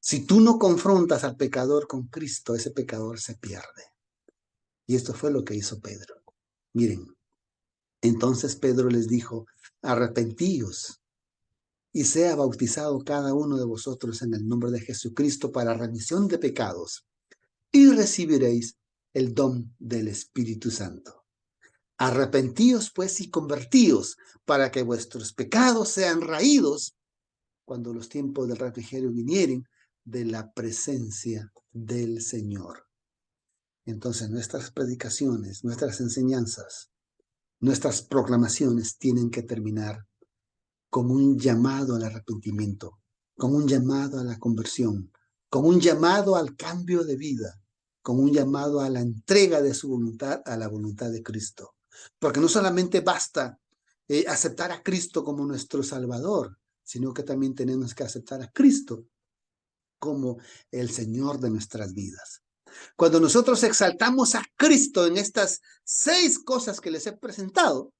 Si tú no confrontas al pecador con Cristo, ese pecador se pierde. Y esto fue lo que hizo Pedro. Miren, entonces Pedro les dijo, arrepentíos y sea bautizado cada uno de vosotros en el nombre de Jesucristo para remisión de pecados y recibiréis el don del Espíritu Santo. Arrepentíos pues y convertíos para que vuestros pecados sean raídos cuando los tiempos del refrigerio vinieren de la presencia del Señor. Entonces nuestras predicaciones, nuestras enseñanzas, nuestras proclamaciones tienen que terminar con un llamado al arrepentimiento, con un llamado a la conversión, con un llamado al cambio de vida, con un llamado a la entrega de su voluntad a la voluntad de Cristo. Porque no solamente basta aceptar a Cristo como nuestro Salvador, sino que también tenemos que aceptar a Cristo como el Señor de nuestras vidas. Cuando nosotros exaltamos a Cristo en estas 6 cosas que les he presentado,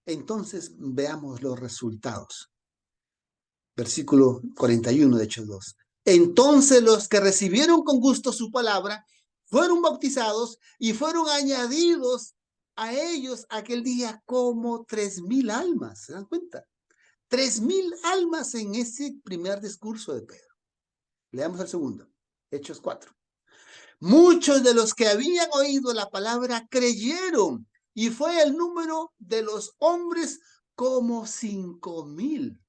entonces veamos los resultados. Versículo 41 de Hechos 2. Entonces los que recibieron con gusto su palabra fueron bautizados y fueron añadidos a ellos aquel día como 3,000 almas. ¿Se dan cuenta? 3,000 almas en ese primer discurso de Pedro. Leamos el segundo, Hechos 4. Muchos de los que habían oído la palabra creyeron y fue el número de los hombres como 5,000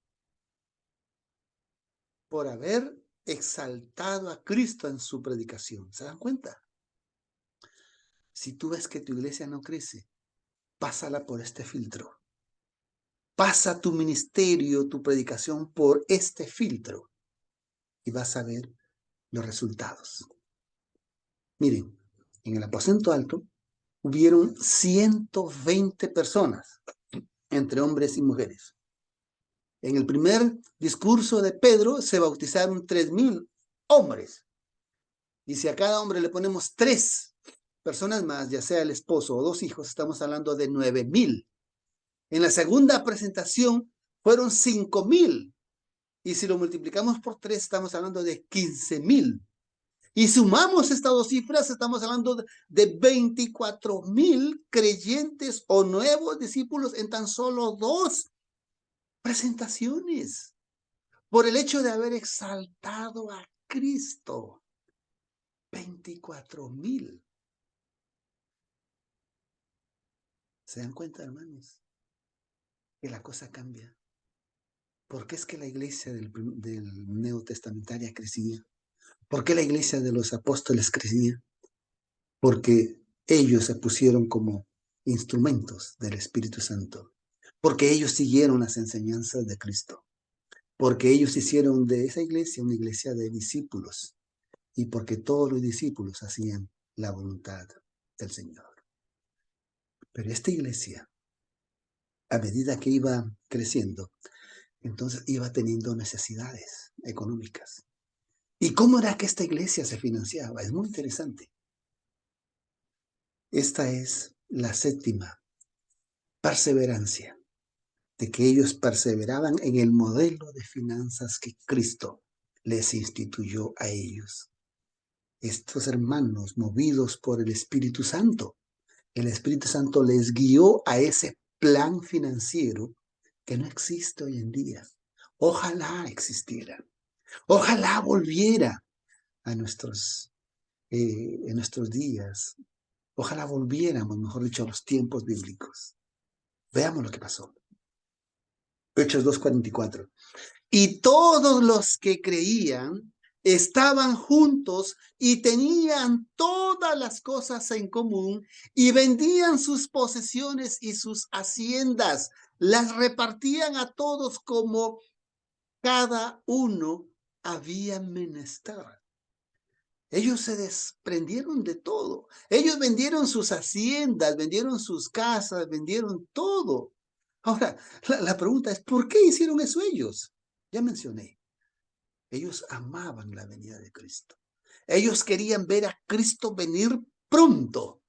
por haber exaltado a Cristo en su predicación. ¿Se dan cuenta? Si tú ves que tu iglesia no crece, pásala por este filtro. Pasa tu ministerio, tu predicación por este filtro y vas a ver los resultados. Miren, en el aposento alto hubieron 120 personas, entre hombres y mujeres. En el primer discurso de Pedro se bautizaron 3,000 hombres. Y si a cada hombre le ponemos 3 personas más, ya sea el esposo o 2 hijos, estamos hablando de 9,000. En la segunda presentación fueron 5,000. Y si lo multiplicamos por 3, estamos hablando de 15,000. Y sumamos estas 2 cifras, estamos hablando de 24,000 creyentes o nuevos discípulos en tan solo 2 presentaciones. Por el hecho de haber exaltado a Cristo. 24,000. ¿Se dan cuenta, hermanos? Que la cosa cambia. ¿Por qué es que la iglesia del neotestamentaria crecía? ¿Por qué la iglesia de los apóstoles crecía? Porque ellos se pusieron como instrumentos del Espíritu Santo. Porque ellos siguieron las enseñanzas de Cristo. Porque ellos hicieron de esa iglesia una iglesia de discípulos. Y porque todos los discípulos hacían la voluntad del Señor. Pero esta iglesia, a medida que iba creciendo, entonces iba teniendo necesidades económicas. ¿Y cómo era que esta iglesia se financiaba? Es muy interesante. Esta es la 7ª perseverancia, de que ellos perseveraban en el modelo de finanzas que Cristo les instituyó a ellos. Estos hermanos, movidos por el Espíritu Santo, el Espíritu Santo les guió a ese plan financiero que no existe hoy en día. Ojalá existiera. Ojalá volviera a en nuestros días. Ojalá volviéramos, mejor dicho, a los tiempos bíblicos. Veamos lo que pasó. Hechos 2:44. Y todos los que creían estaban juntos y tenían todas las cosas en común y vendían sus posesiones y sus haciendas. Las repartían a todos como cada uno había menester. Ellos se desprendieron de todo. Ellos vendieron sus haciendas, vendieron sus casas, vendieron todo. Ahora, la pregunta es, ¿por qué hicieron eso ellos? Ya mencioné, ellos amaban la venida de Cristo. Ellos querían ver a Cristo venir pronto.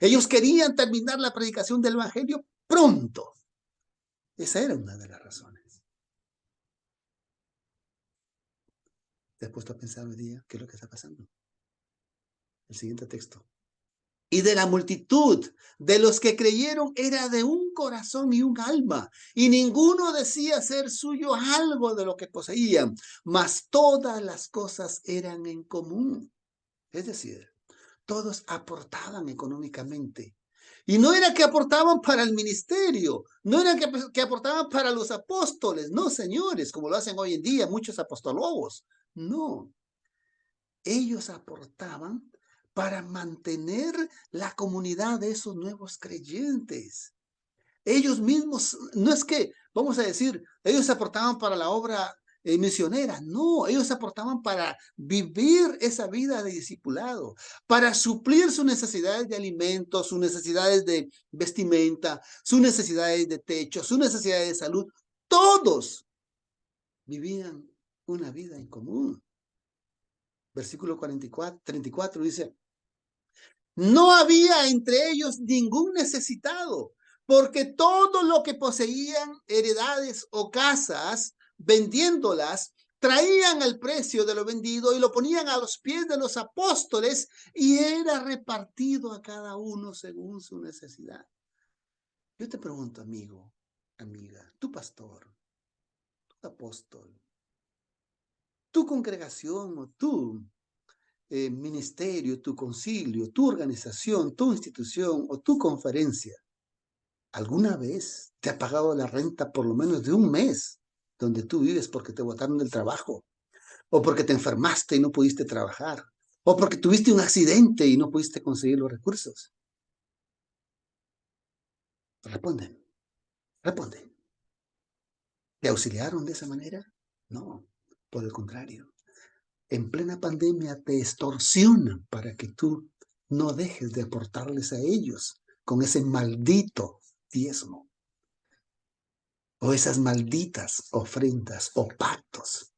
Ellos querían terminar la predicación del Evangelio pronto. Esa era una de las razones. ¿Te has puesto a pensar hoy día qué es lo que está pasando? El siguiente texto. Y de la multitud de los que creyeron era de un corazón y un alma, y ninguno decía ser suyo algo de lo que poseían, mas todas las cosas eran en común. Es decir, todos aportaban económicamente. Y no era que aportaban para el ministerio, no era que aportaban para los apóstoles, no, señores, como lo hacen hoy en día muchos apostólogos. No, ellos aportaban para mantener la comunidad de esos nuevos creyentes. Ellos mismos, no es que, vamos a decir, ellos aportaban para la obra misionera, no, ellos aportaban para vivir esa vida de discipulado, para suplir sus necesidades de alimentos, sus necesidades de vestimenta, sus necesidades de techo, sus necesidades de salud. Todos vivían una vida en común. Versículo 34 dice, no había entre ellos ningún necesitado, porque todo lo que poseían, heredades o casas, vendiéndolas, traían el precio de lo vendido y lo ponían a los pies de los apóstoles y era repartido a cada uno según su necesidad. Yo te pregunto, amigo, amiga, tu pastor, tu apóstol, tu congregación o tu ministerio, tu concilio, tu organización, tu institución o tu conferencia, ¿alguna vez te ha pagado la renta por lo menos de un mes donde tú vives porque te botaron del trabajo? ¿O porque te enfermaste y no pudiste trabajar? ¿O porque tuviste un accidente y no pudiste conseguir los recursos? Responden, responden. ¿Te auxiliaron de esa manera? No, por el contrario. En plena pandemia te extorsionan para que tú no dejes de aportarles a ellos con ese maldito diezmo o esas malditas ofrendas o pactos.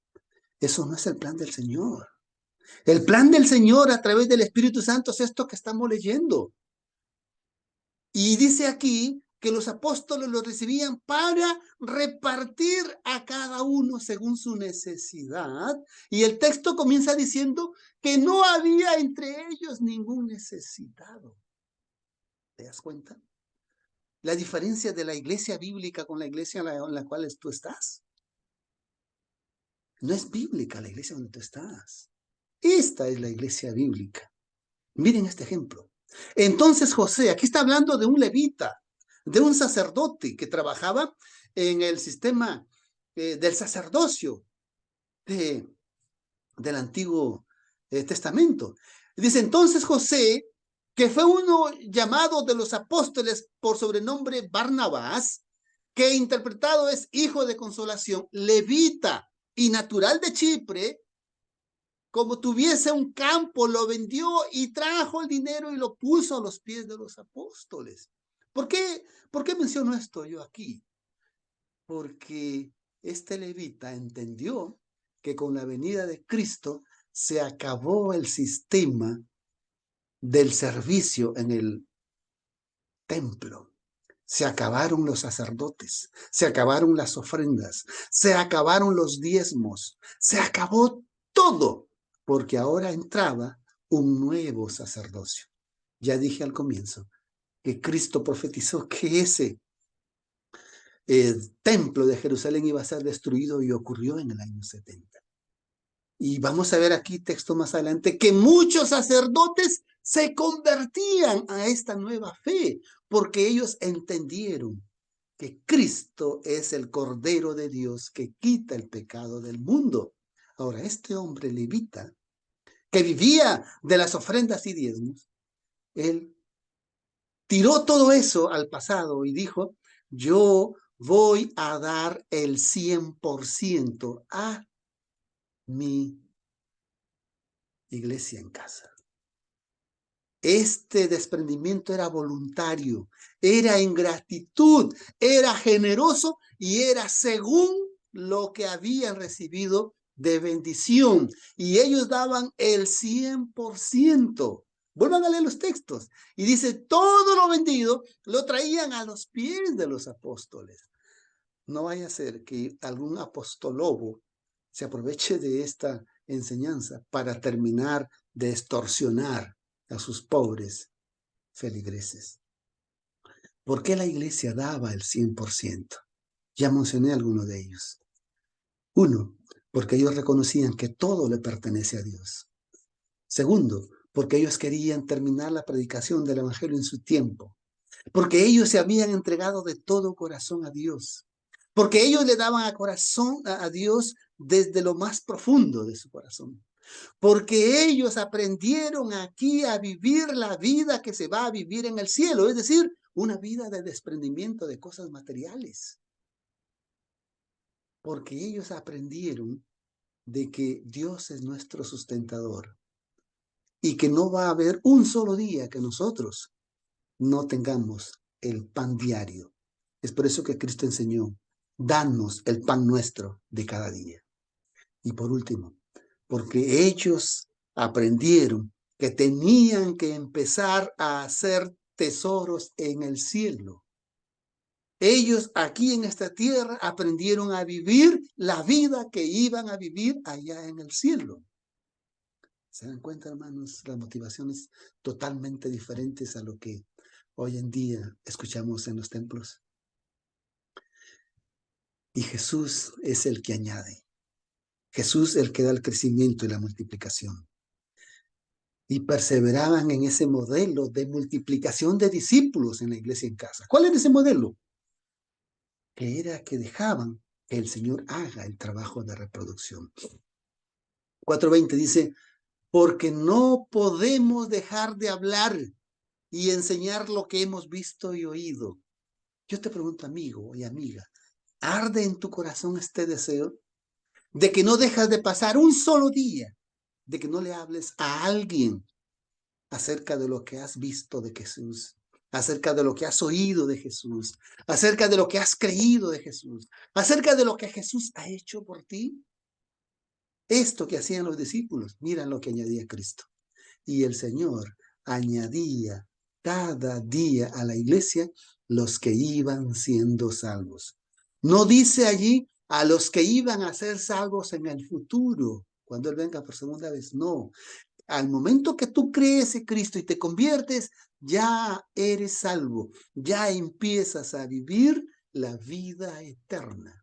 Eso no es el plan del Señor. El plan del Señor a través del Espíritu Santo es esto que estamos leyendo. Y dice aquí que los apóstoles lo recibían para repartir a cada uno según su necesidad. Y el texto comienza diciendo que no había entre ellos ningún necesitado. ¿Te das cuenta? La diferencia de la iglesia bíblica con la iglesia en la cual tú estás. No es bíblica la iglesia donde tú estás. Esta es la iglesia bíblica. Miren este ejemplo. Entonces José, aquí está hablando de un levita, de un sacerdote que trabajaba en el sistema del sacerdocio del Antiguo Testamento. Dice entonces José, que fue uno llamado de los apóstoles por sobrenombre Barnabás, que interpretado es hijo de consolación, levita y natural de Chipre, como tuviese un campo, lo vendió y trajo el dinero y lo puso a los pies de los apóstoles. ¿Por qué menciono esto yo aquí? Porque este levita entendió que con la venida de Cristo se acabó el sistema del servicio en el templo. Se acabaron los sacerdotes, se acabaron las ofrendas, se acabaron los diezmos, se acabó todo, porque ahora entraba un nuevo sacerdocio. Ya dije al comienzo que Cristo profetizó que ese templo de Jerusalén iba a ser destruido y ocurrió en el año 70. Y vamos a ver aquí, texto más adelante, que muchos sacerdotes se convertían a esta nueva fe, porque ellos entendieron que Cristo es el Cordero de Dios que quita el pecado del mundo. Ahora, este hombre levita, que vivía de las ofrendas y diezmos, él tiró todo eso al pasado y dijo, yo voy a dar el 100% a mi iglesia en casa. Este desprendimiento era voluntario, era en gratitud, era generoso y era según lo que habían recibido de bendición. Y ellos daban el 100%. Vuelvan a leer los textos. Y dice, todo lo vendido lo traían a los pies de los apóstoles. No vaya a ser que algún apostolobo se aproveche de esta enseñanza para terminar de extorsionar a sus pobres feligreses. ¿Por qué la iglesia daba el 100%? Ya mencioné algunos de ellos. Uno, porque ellos reconocían que todo le pertenece a Dios. Segundo, porque ellos querían terminar la predicación del Evangelio en su tiempo. Porque ellos se habían entregado de todo corazón a Dios. Porque ellos le daban a Dios desde lo más profundo de su corazón. Porque ellos aprendieron aquí a vivir la vida que se va a vivir en el cielo, es decir, una vida de desprendimiento de cosas materiales. Porque ellos aprendieron de que Dios es nuestro sustentador y que no va a haber un solo día que nosotros no tengamos el pan diario. Es por eso que Cristo enseñó, danos el pan nuestro de cada día. Y por último, porque ellos aprendieron que tenían que empezar a hacer tesoros en el cielo. Ellos aquí en esta tierra aprendieron a vivir la vida que iban a vivir allá en el cielo. ¿Se dan cuenta, hermanos? Las motivaciones totalmente diferentes a lo que hoy en día escuchamos en los templos. Y Jesús es el que añade. Jesús el que da el crecimiento y la multiplicación. Y perseveraban en ese modelo de multiplicación de discípulos en la iglesia en casa. ¿Cuál era ese modelo? Que era que dejaban que el Señor haga el trabajo de reproducción. 4:20 dice, porque no podemos dejar de hablar y enseñar lo que hemos visto y oído. Yo te pregunto, amigo y amiga, ¿arde en tu corazón este deseo de que no dejas de pasar un solo día, de que no le hables a alguien acerca de lo que has visto de Jesús, acerca de lo que has oído de Jesús, acerca de lo que has creído de Jesús, acerca de lo que Jesús ha hecho por ti? Esto que hacían los discípulos, miran lo que añadía Cristo. Y el Señor añadía cada día a la iglesia los que iban siendo salvos. No dice allí a los que iban a ser salvos en el futuro, cuando Él venga por segunda vez. No, al momento que tú crees en Cristo y te conviertes, ya eres salvo, ya empiezas a vivir la vida eterna.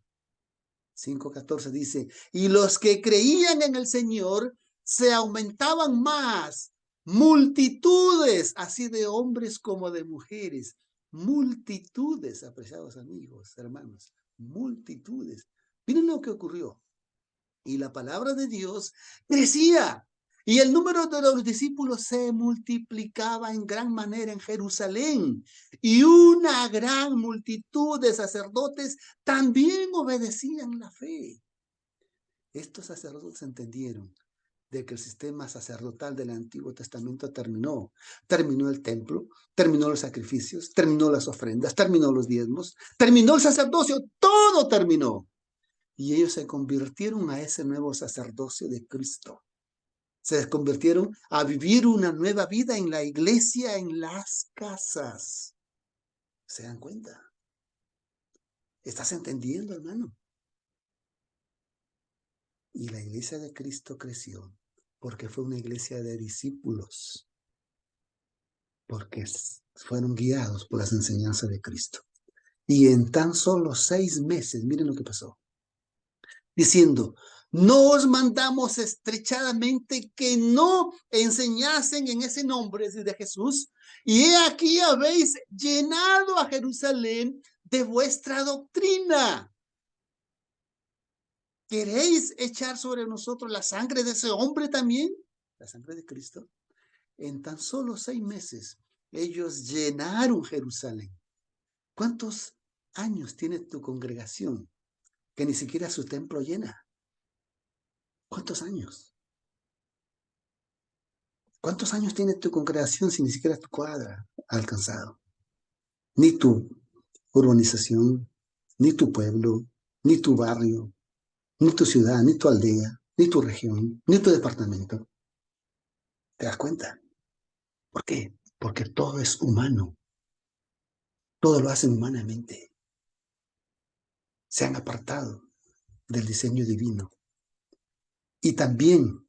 5:14 dice, y los que creían en el Señor se aumentaban más, multitudes, así de hombres como de mujeres, multitudes, apreciados amigos, hermanos, multitudes. Miren lo que ocurrió. Y la palabra de Dios crecía. Y el número de los discípulos se multiplicaba en gran manera en Jerusalén. Y una gran multitud de sacerdotes también obedecían la fe. Estos sacerdotes entendieron de que el sistema sacerdotal del Antiguo Testamento terminó. Terminó el templo, terminó los sacrificios, terminó las ofrendas, terminó los diezmos, terminó el sacerdocio, todo terminó. Y ellos se convirtieron a ese nuevo sacerdocio de Cristo. Se convirtieron a vivir una nueva vida en la iglesia, en las casas. ¿Se dan cuenta? ¿Estás entendiendo, hermano? Y la iglesia de Cristo creció porque fue una iglesia de discípulos, porque fueron guiados por las enseñanzas de Cristo. Y en tan solo 6 meses, miren lo que pasó. Diciendo, no os mandamos estrechadamente que no enseñasen en ese nombre de Jesús, y he aquí habéis llenado a Jerusalén de vuestra doctrina. ¿Queréis echar sobre nosotros la sangre de ese hombre también? La sangre de Cristo. En tan solo 6 meses, ellos llenaron Jerusalén. ¿Cuántos años tiene tu congregación que ni siquiera su templo llena? ¿Cuántos años? ¿Cuántos años tiene tu congregación si ni siquiera tu cuadra ha alcanzado? Ni tu urbanización, ni tu pueblo, ni tu barrio, ni tu ciudad, ni tu aldea, ni tu región, ni tu departamento. ¿Te das cuenta? ¿Por qué? Porque todo es humano. Todo lo hacen humanamente. Se han apartado del diseño divino. Y también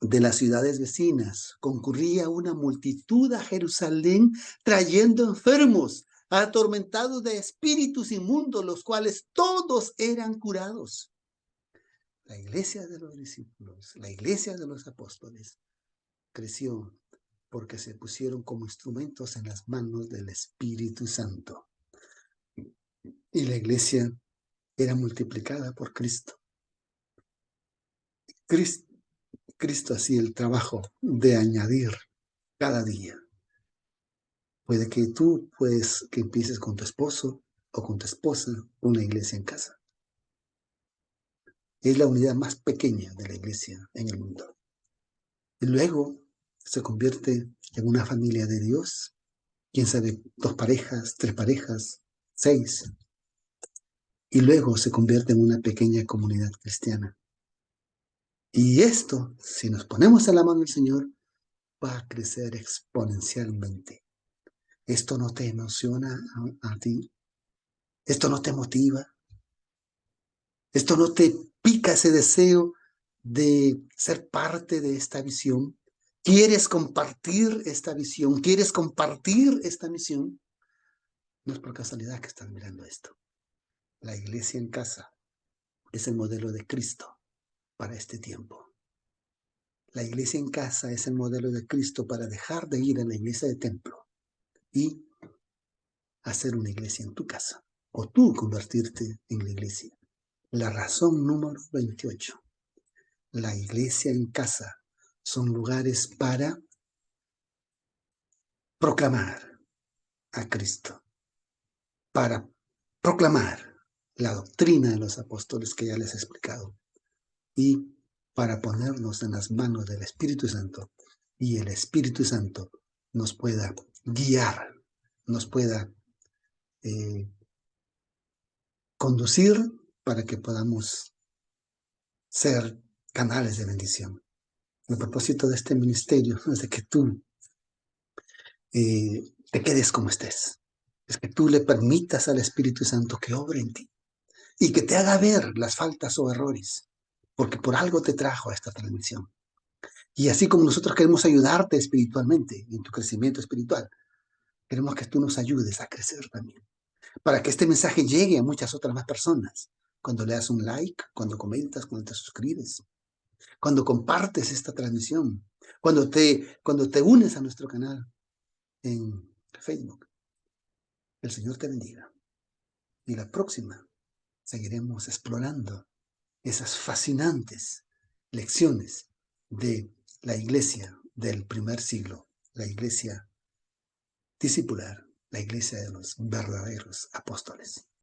de las ciudades vecinas concurría una multitud a Jerusalén trayendo enfermos, atormentados de espíritus inmundos, los cuales todos eran curados. La iglesia de los discípulos, la iglesia de los apóstoles, creció porque se pusieron como instrumentos en las manos del Espíritu Santo. Y la iglesia era multiplicada por Cristo. Cristo hacía el trabajo de añadir cada día. Puede que tú, pues, que empieces con tu esposo o con tu esposa una iglesia en casa. Es la unidad más pequeña de la iglesia en el mundo. Y luego se convierte en una familia de Dios. Quién sabe, 2 parejas, 3 parejas, 6. Y luego se convierte en una pequeña comunidad cristiana. Y esto, si nos ponemos a la mano del Señor, va a crecer exponencialmente. ¿Esto no te emociona a ti? ¿Esto no te motiva? ¿Esto no te pica ese deseo de ser parte de esta visión? ¿Quieres compartir esta visión? ¿Quieres compartir esta misión? No es por casualidad que estás mirando esto. La iglesia en casa es el modelo de Cristo para este tiempo. La iglesia en casa es el modelo de Cristo para dejar de ir a la iglesia de templo y hacer una iglesia en tu casa, o tú convertirte en la iglesia. La razón número 28. La iglesia en casa son lugares para proclamar a Cristo, para proclamar la doctrina de los apóstoles que ya les he explicado y para ponernos en las manos del Espíritu Santo y el Espíritu Santo nos pueda guiar, nos pueda conducir para que podamos ser canales de bendición. El propósito de este ministerio es de que tú te quedes como estés. Es que tú le permitas al Espíritu Santo que obre en ti y que te haga ver las faltas o errores, porque por algo te trajo a esta transmisión. Y así como nosotros queremos ayudarte espiritualmente, en tu crecimiento espiritual, queremos que tú nos ayudes a crecer también, para que este mensaje llegue a muchas otras más personas. Cuando le das un like, cuando comentas, cuando te suscribes, cuando compartes esta transmisión, cuando te unes a nuestro canal en Facebook. El Señor te bendiga. Y la próxima seguiremos explorando esas fascinantes lecciones de la iglesia del primer siglo, la iglesia discipular, la iglesia de los verdaderos apóstoles.